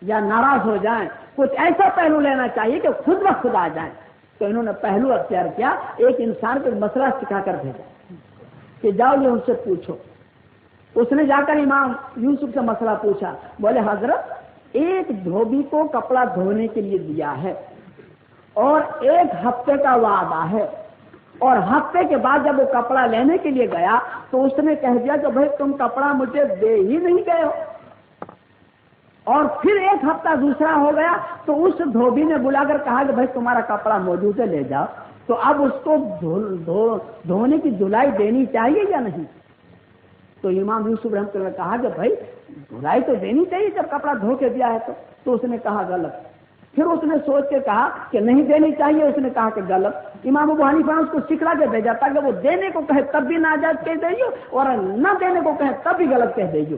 یا ناراض ہو جائیں۔ کچھ ایسا پہلو لینا چاہیے کہ خود بخود آ جائیں۔ تو انہوں نے پہلو اختیار کیا، ایک انسان کو مسئلہ سکھا کر بھیجا کہ جاؤ یہ ان سے پوچھو۔ اس نے جا کر امام یوسف سے مسئلہ پوچھا، بولے حضرت ایک دھوبی کو کپڑا دھونے کے لیے دیا ہے اور 1 ہفتے کا وعدہ ہے، اور ہفتے کے بعد جب وہ کپڑا لینے کے لیے گیا تو اس نے کہہ دیا کہ بھائی تم کپڑا مجھے دے ہی نہیں گئے ہو، اور پھر 1 ہفتہ دوسرا ہو گیا تو اس دھوبی نے بلا کر کہا کہ بھائی تمہارا کپڑا موجود ہے لے جاؤ، تو اب اس کو دھونے کی دھلائی دینی چاہیے یا نہیں؟ تو امام یوسف رحمۃ اللہ نے کہا کہ بھائی دھلائی تو دینی چاہیے جب کپڑا دھو کے دیا ہے تو اس نے کہا غلط۔ پھر اس نے سوچ کے کہا کہ نہیں دینی چاہیے، اس نے کہا کہ غلط۔ امام ابو حنیفہ نے اس کو سکھلا کے بھیجا تاکہ وہ دینے کو کہے تب بھی ناجائز کہہ دیجو اور نہ دینے کو کہے تب بھی غلط کہہ دیجو۔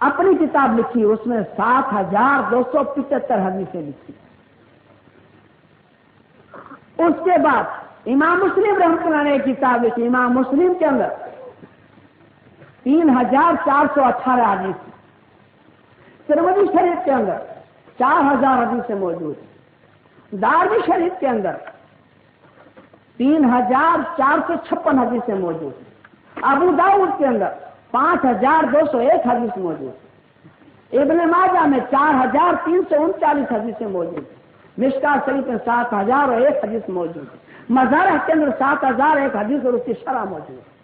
اپنی کتاب لکھی، اس میں 7275 حدیثیں لکھی۔ اس کے بعد امام مسلم رحمۃ اللہ نے ایک کتاب لکھی، امام مسلم کے اندر 3418 حدیث، ترمذی شریف کے اندر 4000 حدیثیں موجود ہیں، دارمی شریف کے اندر 3456 حدیثیں موجود ہیں، ابو داؤد کے اندر 5201 حدیث موجود ہے، ابن ماجہ میں 4339 حدیثیں موجود ہیں، مشکات شریف میں 7001 حدیث موجود ہے، مزارہ کے اندر 7001 حدیث اور اس کی شرح موجود ہے۔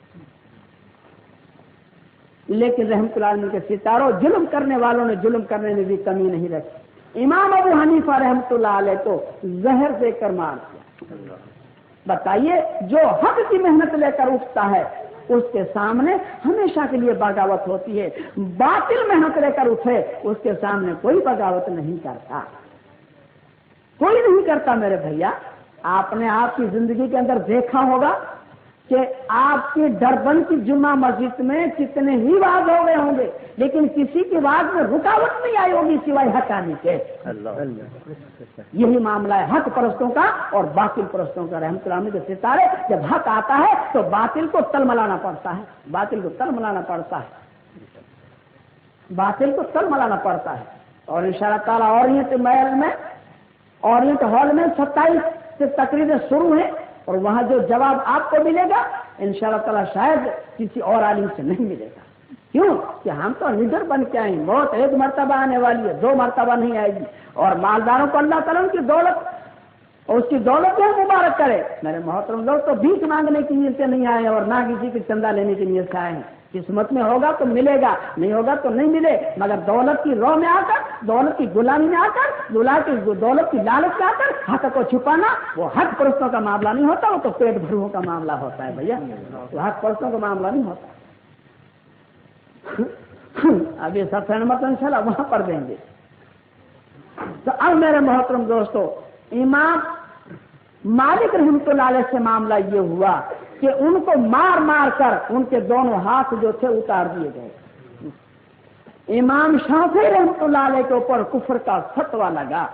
لیکن رحمت اللہ علیہ کے ستاروں، ظلم کرنے والوں نے ظلم کرنے میں بھی کمی نہیں رکھی۔ امام ابو حنیفہ رحمت اللہ علیہ کو زہر دے کر مار دیا۔ بتائیے، جو حق کی محنت لے کر اٹھتا ہے اس کے سامنے ہمیشہ کے لیے بغاوت ہوتی ہے، باطل محنت لے کر اٹھے اس کے سامنے کوئی بغاوت نہیں کرتا، کوئی نہیں کرتا۔ میرے بھیا، آپ نے آپ کی زندگی کے اندر دیکھا ہوگا کہ آپ کی ڈربن کی جمعہ مسجد میں کتنے ہی واز ہو گئے ہوں گے، لیکن کسی کی واز میں رکاوٹ نہیں آئی ہوگی سوائے حق آنے کے۔ یہی معاملہ ہے حق پرستوں کا اور باطل پرستوں کا۔ رحمت اللہ کے ستارے، جب حق آتا ہے تو باطل کو تلملانا پڑتا ہے، باطل کو تلملانا پڑتا ہے، باطل کو تلملانا پڑتا ہے۔ اور انشاءاللہ تعالیٰ اورینٹ ہال میں 27 سے تقریریں شروع ہیں، اور وہاں جو جواب آپ کو ملے گا انشاءاللہ تعالیٰ شاید کسی اور عالم سے نہیں ملے گا۔ کیوں کہ ہم تو لیڈر بن کے آئیں، موت ایک مرتبہ آنے والی ہے، 2 مرتبہ نہیں آئے گی۔ اور مالداروں کو اللہ تعالیٰ ان کی دولت اور اس کی دولت کو مبارک کرے۔ میرے محترم لوگ تو بھیک مانگنے کی نیت سے نہیں آئے اور نہ کسی کی چندہ لینے کی نیت سے آئے ہیں۔ قسمت میں ہوگا تو ملے گا، نہیں ہوگا تو نہیں ملے، مگر دولت کی رو میں آ کر، دولت کی غلامی میں آ کر، دولت کی لالچ میں آ کر حق کو چھپانا وہ حق پرستوں کا معاملہ نہیں ہوتا، وہ تو پیٹ بھروں کا معاملہ ہوتا ہے بھیا، وہ حق پرستوں کا معاملہ نہیں ہوتا۔ ابھی سب سنمت انشاءاللہ وہاں پر دیں گے۔ تو اب میرے محترم دوستو، امام مالک رحمۃ اللہ علیہ سے معاملہ یہ ہوا کہ ان کو مار مار کر ان کے دونوں ہاتھ جو تھے اتار دیے گئے۔ امام شافعی رحمۃ اللہ علیہ کے اوپر کفر کا فتویٰ لگا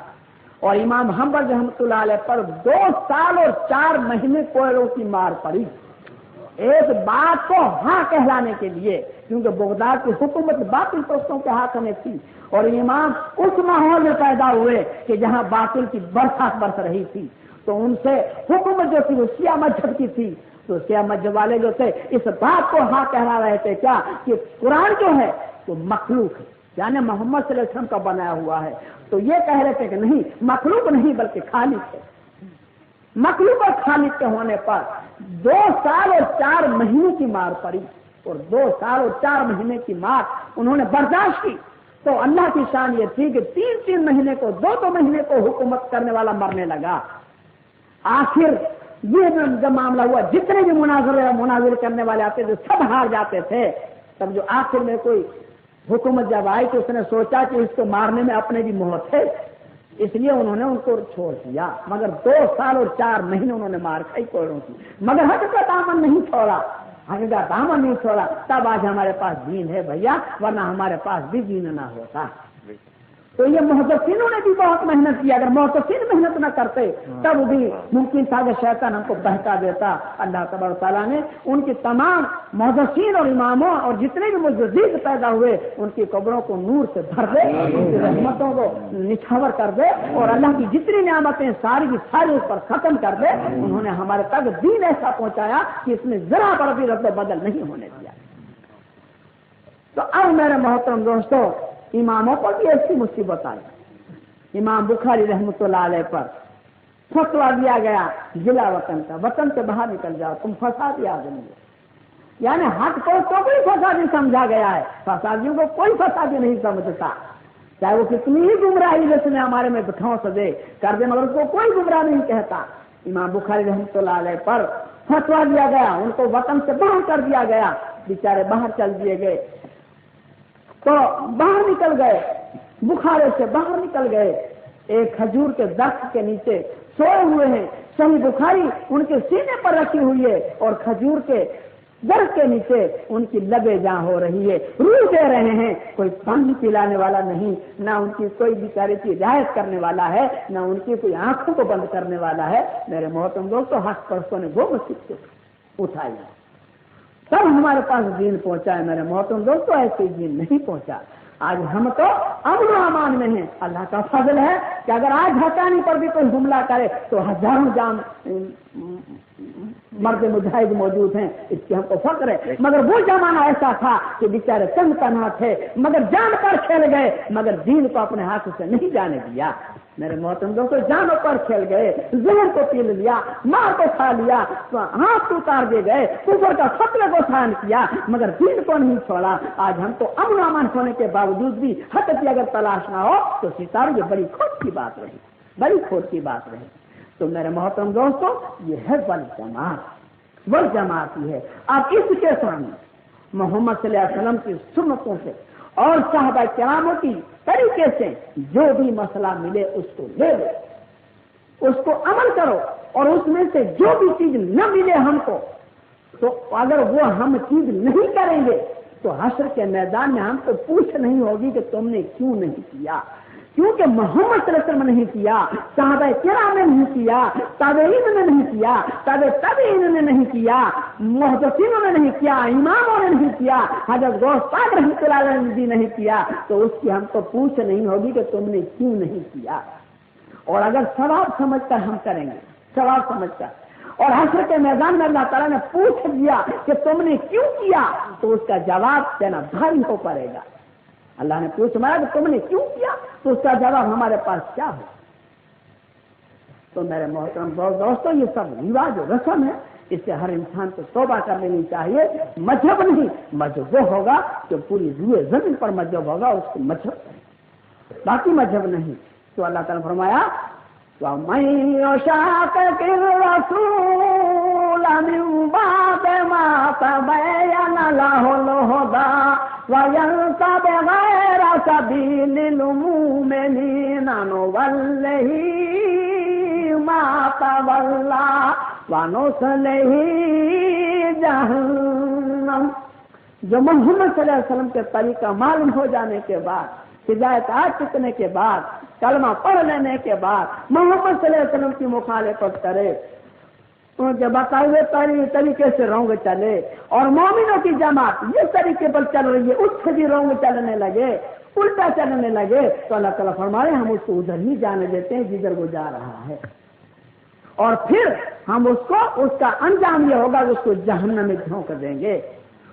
اور امام حنبل رحمۃ اللہ علیہ پر 2 سال اور 4 مہینے کوئلوں کی مار پڑی، ایک بات کو ہاں کہلانے کے لیے، کیونکہ بغداد کی حکومت باطل پرستوں کے ہاتھ میں تھی اور امام اس ماحول میں پیدا ہوئے کہ جہاں باطل کی برسات برس رہی تھی، تو ان سے حکومت جو تھی وہ شیعہ مذہب کی تھی، تو شیعہ مذہب والے جو تھے اس بات کو ہاں کہلا رہے تھے کیا کہ قرآن جو ہے وہ مخلوق ہے، یعنی محمد صلی اللہ علیہ وسلم کا بنایا ہوا ہے۔ تو یہ کہہ رہے تھے کہ نہیں، مخلوق نہیں بلکہ خالق ہے۔ مخلوق اور خالق کے ہونے پر 2 سال اور 4 مہینے کی مار پڑی، اور 2 سال اور 4 مہینے کی مار انہوں نے برداشت کی۔ تو اللہ کی شان یہ تھی کہ 3 مہینے کو 2 مہینے کو حکومت کرنے والا مرنے لگا۔ آخر یہ جب معاملہ ہوا، جتنے بھی مناظر کرنے والے آتے تھے سب ہار جاتے تھے۔ تب جو آخر میں کوئی حکومت جب آئی تو اس نے سوچا کہ اس کو مارنے میں اپنے بھی موت ہے، اس لیے انہوں نے ان کو چھوڑ دیا، مگر 2 سال اور 4 مہینے انہوں نے مار کھائی کوڑوں کی، مگر حق کا دامن نہیں چھوڑا، حق کا دامن نہیں چھوڑا۔ تب آج ہمارے پاس دین ہے بھیا، ورنہ ہمارے پاس بھی دین نہ ہوتا۔ تو یہ محدثینوں نے بھی بہت محنت کی، اگر محدثین محنت نہ کرتے تب بھی ممکن تھا کہ شیطان ہم کو بہکا دیتا۔ اللہ تبارک و تعالیٰ نے ان کی تمام محدثین اور اماموں اور جتنے بھی مجدد پیدا ہوئے ان کی قبروں کو نور سے بھر دے، ان کی رحمتوں کو نچھاور کر دے، اور اللہ کی جتنی نعمتیں ساری کی ساری اس پر ختم کر دے۔ انہوں نے ہمارے تک دین ایسا پہنچایا کہ اس میں ذرا پر بھی رد و بدل نہیں ہونے دیا۔ تو اب میرے محترم دوستوں، اماموں پر بھی ایسی مصیبت آئی۔ امام بخاری رحمۃ اللہ علیہ پر فتویٰ دیا گیا ضلع وطن کا، وطن سے باہر نکل جاؤ، تم فسادی آدمی ہو۔ یعنی حق کو کوئی فسادی سمجھا گیا ہے، فسادیوں کو کوئی فسادی نہیں سمجھتا، چاہے وہ کتنی ہی گمراہی جس نے ہمارے میں بٹھاؤ سدے کر دے، مگر اس کو کوئی گمراہ نہیں کہتا۔ امام بخاری رحمۃ اللہ علیہ پر فتویٰ دیا گیا، ان کو وطن سے باہر کر دیا گیا، بیچارے باہر چل دیے گئے، تو باہر نکل گئے، بخارے سے باہر نکل گئے، ایک کھجور کے درخت کے نیچے سوئے ہوئے ہیں، صحیح بخاری ان کے سینے پر رکھی ہوئی ہے اور کھجور کے درخت کے نیچے ان کی لبے جاں ہو رہی ہے، روح دے رہے ہیں، کوئی پانی پلانے والا نہیں، نہ ان کی کوئی بیچارے کی رعایت کرنے والا ہے، نہ ان کی کوئی آنکھوں کو بند کرنے والا ہے۔ میرے محترم دوستو، ہاتھ پرسوں نے وہ مسجد کو اٹھائی تب ہمارے پاس دین پہنچا ہے۔ میرے محترم دوستو، ایسے دین نہیں پہنچا۔ آج ہم تو امن و امان میں ہیں۔ اللہ کا فضل ہے کہ اگر آج حقانی پر بھی کوئی حملہ کرے تو ہزاروں جان مرد مجاہد موجود ہیں، اس کی ہم کو فخر ہے۔ مگر وہ زمانہ ایسا تھا کہ بیچارے تنگ تنہا تھے، مگر جان پر کھیل گئے، مگر دین کو اپنے ہاتھ سے نہیں جانے دیا۔ میرے محترم دوستو، جانوں پر کھیل گئے، زہر کو پی لیا، مار کو کھا لیا، ہاتھ اتار دے گئے، کفر کا خطرے کو سہن کیا، مگر دین کو نہیں چھوڑا۔ آج ہم تو امن و امان ہونے کے باوجود بھی حق کی اگر تلاش نہ ہو تو ستاروں یہ بڑی کھوٹ کی بات رہی، بڑی کھوٹ کی بات رہی۔ تو میرے محترم دوستو، یہ ہے والجماعت، والجماعت ہی ہے۔ آپ اس کے سامنے محمد صلی اللہ علیہ وسلم کی سنتوں سے اور صحابہ کراموں کی طریقے سے جو بھی مسئلہ ملے اس کو لے لو، اس کو عمل کرو، اور اس میں سے جو بھی چیز نہ ملے ہم کو، تو اگر وہ ہم چیز نہیں کریں گے تو حشر کے میدان میں ہم کو پوچھ نہیں ہوگی کہ تم نے کیوں نہیں کیا، کیونکہ محمد صلی اللہ علیہ وسلم نے نہیں کیا، صحابہ کرام نے نہیں کیا، تابعین نے نہیں کیا، تابعین نے نہیں کیا، محدثینوں نے نہیں کیا، اماموں نے نہیں کیا، حضرت غوث پاک رحمۃ اللہ علیہ نے بھی نہیں کیا، تو اس کی ہم کو پوچھ نہیں ہوگی کہ تم نے کیوں نہیں کیا۔ اور اگر ثواب سمجھ کر ہم کریں گے، ثواب سمجھ کر، اور حشر کے میدان میں اللہ تعالیٰ نے پوچھ دیا کہ تم نے کیوں کیا، تو اس کا جواب دینا بھاری ہو پڑے گا۔ اللہ نے پوچھ مارا کہ تم نے کیوں کیا، تو اس کا جواب ہمارے پاس کیا ہو۔ تو میرے محترم دوستو، یہ سب رواج و رسم ہے، اس سے ہر انسان کو توبہ کر لینی چاہیے۔ مذہب نہیں، مذہب وہ ہوگا جو پوری روئے زمین پر مذہب ہوگا، اس کو مذہب ہے، باقی مذہب نہیں۔ تو اللہ تعالیٰ نے فرمایا وَمَن يُشَاقِقِ الرَّسُولَ مِن بَعْدِ مَا تَبَيَّنَ لَهُ الْهُدَى وَيَتَّبِعْ غَيْرَ سَبِيلِ الْمُؤْمِنِينَ نُوَلِّهِ مَا تَوَلَّى وَنُصْلِهِ جَهَنَّمَ۔ جو محمد صلی اللہ علیہ وسلم کے طریقہ معلوم ہو جانے کے بعد، ہدایت آ چکنے کے بعد، کلمہ پڑھ لینے کے بعد محمد صلی اللہ علیہ وسلم کی مخالفت کرے، جب بتائے ہوئے طریقے سے رونگ چلے، اور مومنوں کی جماعت جس طریقے پر چل رہی ہے اس سے بھی رونگ چلنے لگے، الٹا چلنے لگے، تو اللہ تعالیٰ فرمائے ہم اس کو ادھر ہی جانے دیتے ہیں جدھر وہ جا رہا ہے، اور پھر ہم اس کا انجام یہ ہوگا کہ اس کو جہنم میں جھونک دیں گے،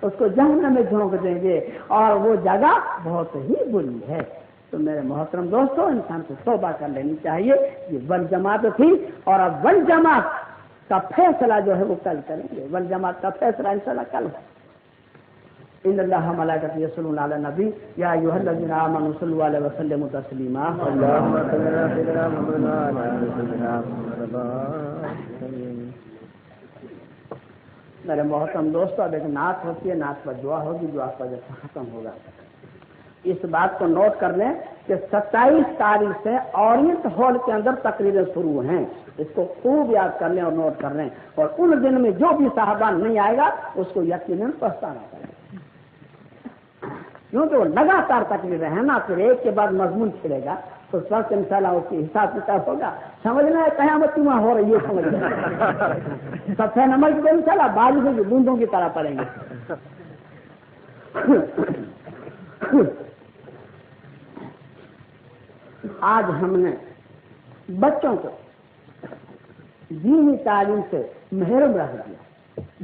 اس کو جہنم میں جھونک دیں گے، اور وہ جگہ بہت ہی بری ہے۔ تو میرے محترم دوستو، انسان کو توبہ کر لینی چاہیے۔ یہ والجماعت تھی، اور اب والجماعت کا فیصلہ جو ہے وہ کل کریں گے۔ والجماعت کا فیصلہ انشاءاللہ کل ہے۔ ان اللہ ملائکتہ یصلون علی النبی یا ایھا الذین آمنوا صلوا علیہ وسلم تسلیما۔ اللهم صل علی سیدنا محمد وعلی آل سیدنا محمد۔ میرے محترم دوستو، اب ایک نعت ہوتی ہے، نعت پر دعا ہوگی، دعا پر جب ختم ہوگا۔ اس بات کو نوٹ کر لیں کہ 27 تاریخ سے اورینٹ ہال کے اندر تقریریں شروع ہیں، اس کو خوب یاد کر لیں اور نوٹ کر لیں، اور ان دن میں جو بھی صاحبان نہیں آئے گا اس کو یقیناً پچھتانا پڑے گا، کیونکہ وہ لگاتار تقریریں ہیں نا، پھر ایک کے بعد مضمون چھڑے گا، تو اس وقت انشاءاللہ اس کی حساب کتاب ہوگا۔ سمجھنا ہے قیامت کیوں ہو رہی ہے، سمجھنا صفحہ نمبر کی انشاءاللہ بارش کی بوندوں کی طرح پڑیں گے۔ آج ہم نے بچوں کو دینی تعلیم سے محروم رکھ دیا۔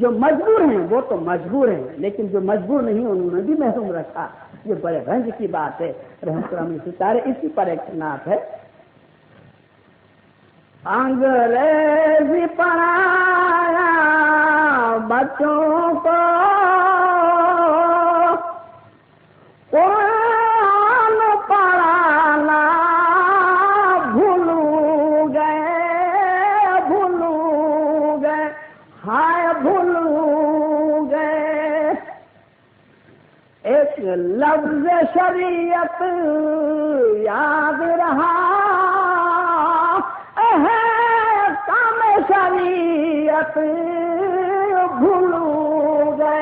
جو مجبور ہیں وہ تو مجبور ہیں، لیکن جو مجبور نہیں انہوں نے بھی محروم رکھا، یہ بڑے رنج کی بات ہے۔ رحمت اللہ ستارے اسی پر ایک نعت ہے، انگریزی پڑھایا بچوں کو، قرآن پڑھانا بھول گئے، ہائے بھول گئے، ایک لفظ شریعت یاد رہا، کام شریعت بھول گئے۔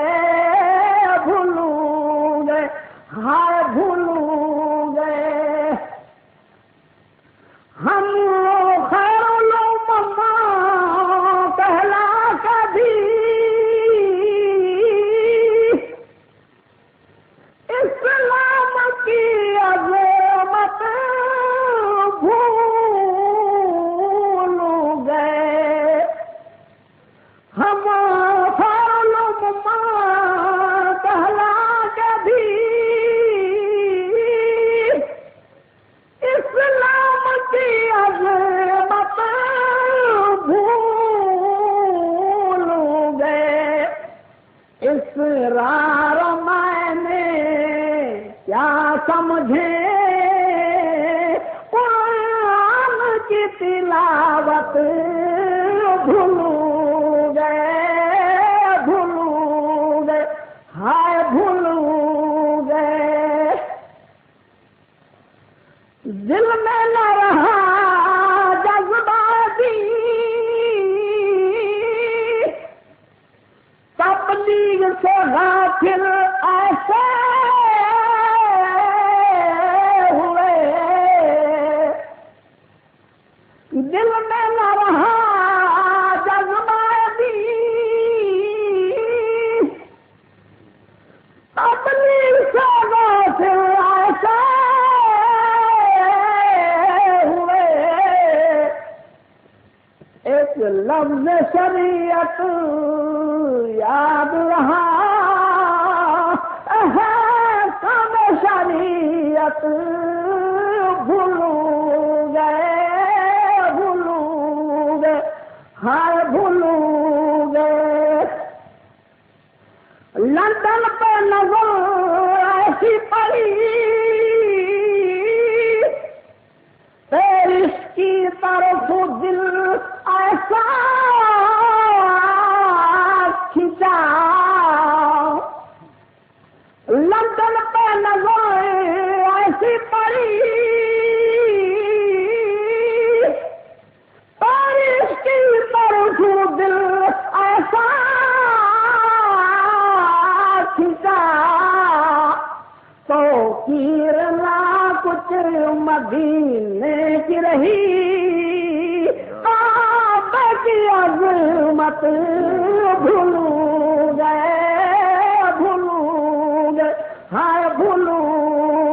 ہم فعلم ما کہلا کے بھی اسلام کی عظمت بھول گئے. اسرار میں نے کیا سمجھے قرآن کی تلاوت بھول گئے ہائے بھول گئے. دل میں نہ رہا جذباتی تبلیغ سے غافل ایسے ہوئے. دل میں نہ رہا جذباتی تبلیغ سے غافل ایسے ہوئے. ایک لفظ شریعت یاد رہا کم شریعت بھول گئے ہائے بھول گئے. لندن پہ نظر ایسی پڑی پیرس کی طرف دل ایسا کھینچا. لندن پہ نظر ایسی پڑی پیرس کی طرف دل ایسا کھینچا. تو کیرنا کچھ مدینے کی رہی کعبہ کی عظمت بھول گئے ہائے بھول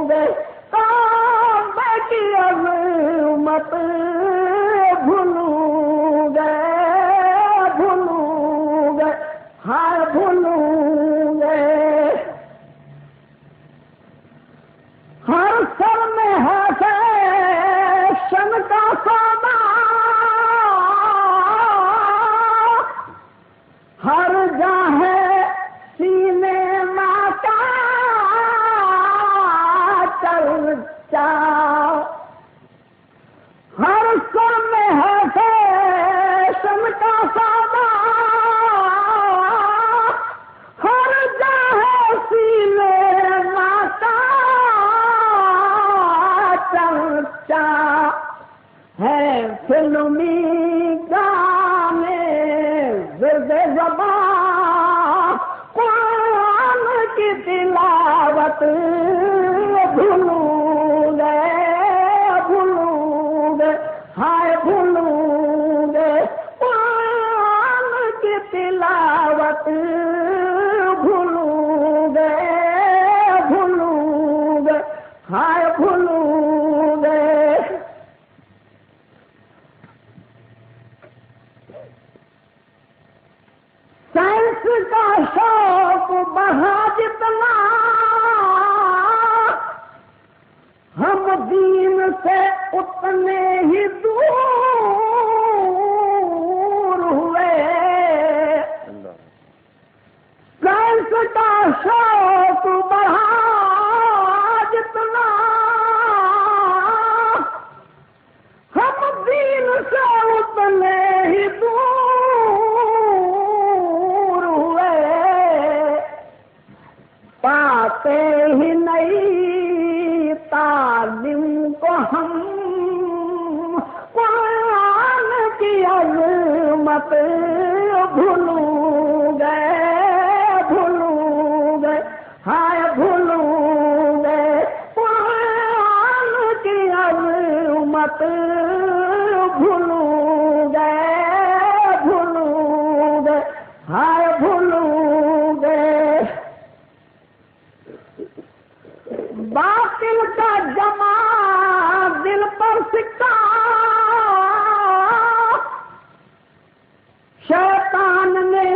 گئے. کعبہ کی عظمت بھول گئے ہائے بھول گئے. ہر سر میں ہے فیشن کا سودا ہر جہاں ہے سینما کا چرچا. ہر سر میں ہے فیشن کا سودا ہر جہاں ہے سینما کا چرچا. ہے فلمی گانے ورد زبان قرآن کی تلاوت بھول گئے ہائے بھول گئے. قرآن کی تلاوت بھول گئے ہائے بھول گئے. سائنس کا شوق بڑھا جتنا ہم دین سے اتنے ہی دور ہوئے. سائنس کا شوق بڑھا جتنا ہم دین سے اتنے ہی دور ہوئے. پاتے ہی نہیں تعلیم کو ہم قرآن کی عظمت بھول گئے ہائے بھول گئے. قرآن کی عظمت بھول گئے ہائے بھول گئے. باطل کا جمع دل پر سکہ شیطان نے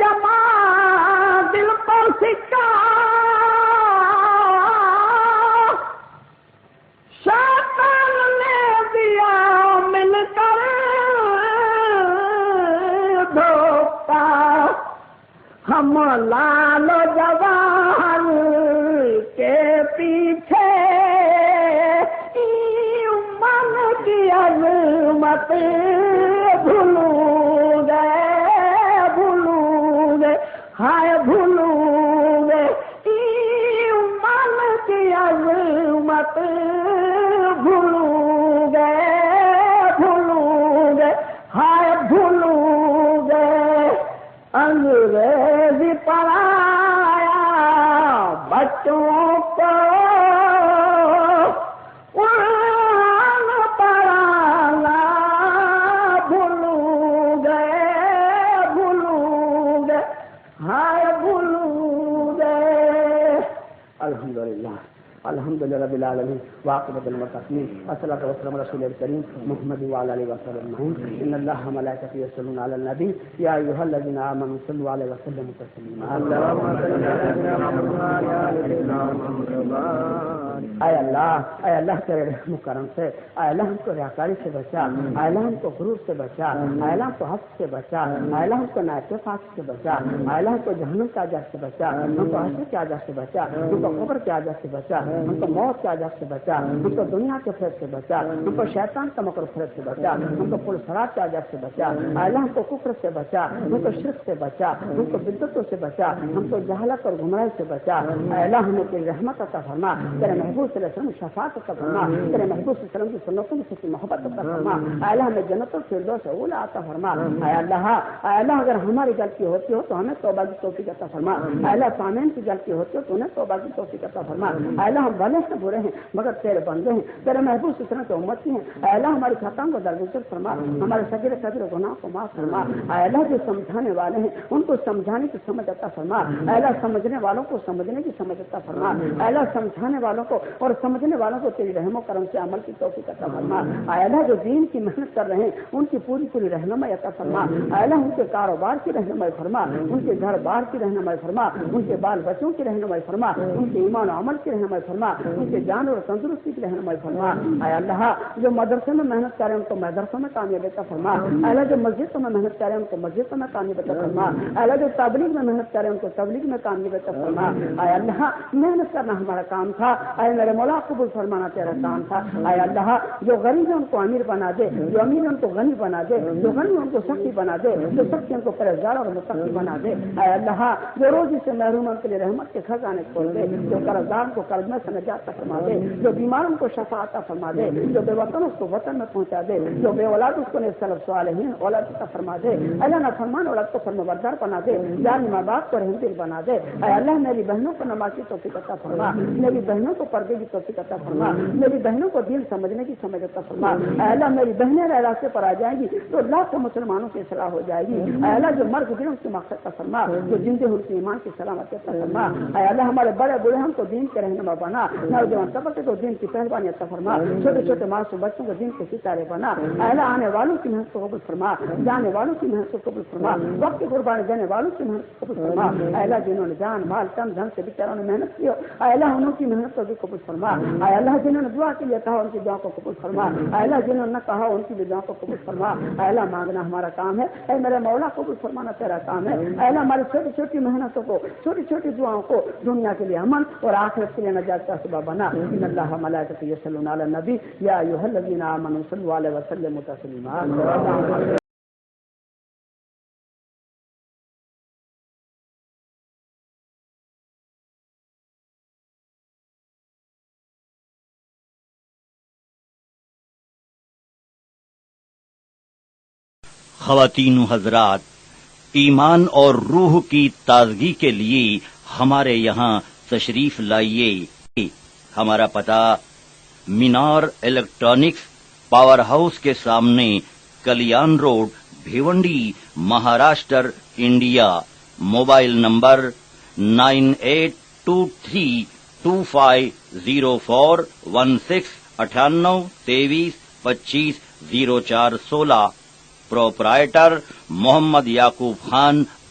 جما دل پر سکا شیطان نے دیا مل کر دھوکا ہم لال جوان کے پیچھے من کی عظمت بھولوں گے ہائے بھولوں گے من کی عظمت بھولوں گے ہائے بھولوں گے انگریزی پڑھایا بچوں کو قرآن پڑھانا بھولوں گے ہائے بھولوں گے الحمدللہ الحمدللہ رب العالمین واقبۃ المتقین والصلاۃ والسلام علی رسول الکریم محمد وعلی آلہ وصحبہ اجمعین ان اللہ وملائکتہ یصلون علی النبی یا ایھا الذین آمنوا صلوا علیہ وسلموا تسلیما اللهم صل علی سیدنا محمد اے اللہ تیرے رحم و کرم سے اے اللہ ہم کو ریاکاری سے بچا اے اللہ ہم کو غرور سے بچا اے اللہ ہم کو حسد سے بچا اے اللہ ہم کو نااتفاق سے بچا اے اللہ ہم کو جہنم کے عذاب سے بچا ہم کو حشر کے عذاب سے بچا ہم کو قبر کے عذاب سے بچا ہم کو موت کے عذاب سے بچا ہم کو دنیا کے فریب سے بچا ہم کو شیطان کا مکر فریب سے بچا ہم کو پل صراط کے عذاب سے بچا اے اللہ ہم کو کفر سے بچا ہم کو شرک سے بچا ہم کو بدعتوں سے بچا ہم کو جہالت اور گمراہی سے بچا اے اللہ ہمیں تیری رحمت عطا فرما تیرے محبوب صلی اللہ علیہ وسلم شفاعت عطا فرما تیرے محبوب صلی اللہ علیہ وسلم کی سنتوں میں سے محبت عطا فرما اے اللہ ہمیں جنت الفردوس اولا عطا فرما اے اللہ اگر ہماری غلطی ہوتی ہو تو ہمیں توبہ کی توفیق عطا فرما اے اللہ سامعین کی غلطی ہوتی ہو تو انہیں توبہ کی توفیق عطا فرما اے اللہ ہم بھلے ہیں برے ہیں مگر تیرے بندے ہیں تیرے محبوب صلی اللہ علیہ وسلم کے امتی ہیں اے اللہ ہماری خطاؤں کو درگزر فرما ہمارے صغیر کبیر گناہ کو معاف فرما اے اللہ جو سمجھانے والے ہیں ان کو سمجھانے کی سمجھ عطا فرما اے اللہ سمجھنے والوں کو سمجھنے کی سمجھ عطا فرما اے اللہ سمجھانے والوں کو اور سمجھنے والوں کو تیری رحم و کرم سے عمل کی توفیق عطا فرما اے اللہ جو دین کی محنت کر رہے ہیں ان کی پوری رہنمائی عطا فرما اے اللہ ان کے کاروبار کی رہنمائی فرما ان کے گھر بار کی رہنمائی فرما ان کے بال بچوں کی رہنمائی فرما ان کے ایمان و عمل کی رہنمائی فرما ان کے جان اور تندرستی کی رہنمائی فرما اے اللہ جو مدرسے میں محنت کر رہے ہیں ان کو مدرسوں میں کامیاب عطا فرما اے اللہ جو مسجدوں میں محنت کر رہے ہیں ان کو مسجدوں میں کامیاب عطا فرما اے اللہ جو تبلیغ میں محنت کر رہے ہیں ان کو تبلیغ میں کامیاب عطا فرما اے اللہ محنت کرنا ہمارا کام تھا اے میرے مولا قبول فرمانا تیرا کام تھا اے اللہ جو غریب ہے ان کو امیر بنا دے جو امیر ہے ان کو غنی بنا دے جو غنی ان کو سخی بنا دے جو سخی ان کو پرہیزگار اور متقی بنا دے اے اللہ جو روزی سے محروم ان کے لیے رحمت کے خزانے کھول دے جو قرضدار کو قرض میں سے نجات عطا فرما دے جو بیماروں کو شفا عطا فرما دے جو بے وطن اس کو وطن میں پہنچا دے جو بے اولاد اس کو سلب صالحین اولاد عطا فرما دے اللہ نہ فرمان اولاد کو فرمانبردار بنا دے جان ماں باپ کو رحم دل بنا دے اے اللہ میری بہنوں کو نماز کی توفیق عطا فرما میری بہنوں کو پردے کی توفیق عطا فرما میری بہنوں کو دین سمجھنے کی سمجھ عطا فرما اے اللہ میری بہنیں راستے پر آ جائیں گی تو لاکھوں مسلمانوں کی اصلاح ہو جائے گی اے اللہ جو مر گزرے ان کی مقصد عطا فرما جو زندے ان کی ایمان کی سلامتی عطا فرما اے اللہ ہمارے بڑے بوڑھے ہم کو دین کے رہنما بنا نوجوان طبقے کو دین کی پہلوانی عطا فرما چھوٹے چھوٹے معصوم بچوں کو دین کے ستارے بنا اے اللہ آنے والوں کی محنت کو قبول فرما جانے والوں کی محنت کو قبول فرما وقت کی قربانی دینے والوں کی محنت کو قبول فرما اے اللہ جنہوں نے جان مال تن دھن سے بیچاروں نے محنت کی اے اللہ انہوں کی محنت کو بھی قبول فرما اے اللہ جنہوں نے دعا کے لیے کہا ان کی دعا کو قبول فرما اے اللہ جنہوں نے کہا ان کی بھی دعا کو قبول فرما اے اللہ مانگنا ہمارا کام ہے اے میرے مولا قبول فرمانا تیرا کام ہے اے اللہ ہماری چھوٹی چھوٹی محنتوں کو چھوٹی چھوٹی دعاؤں کو دنیا کے لیے امن اور آخرت کے لیے نجات کا سبب بنا ان اللہ ملائکتہ یصلون علی النبی یا ایھا الذین آمنوا صلوا علیہ وسلموا تسلیما خواتین و حضرات، ایمان اور روح کی تازگی کے لیے ہمارے یہاں تشریف لائیے۔ ہمارا پتہ مینار الیکٹرانکس پاور ہاؤس کے سامنے، Kalyan road, Bhiwandi, Maharashtra, India. Mobile number 9823250416 9823250416۔ Proprietor Mohammad Yaqub Khan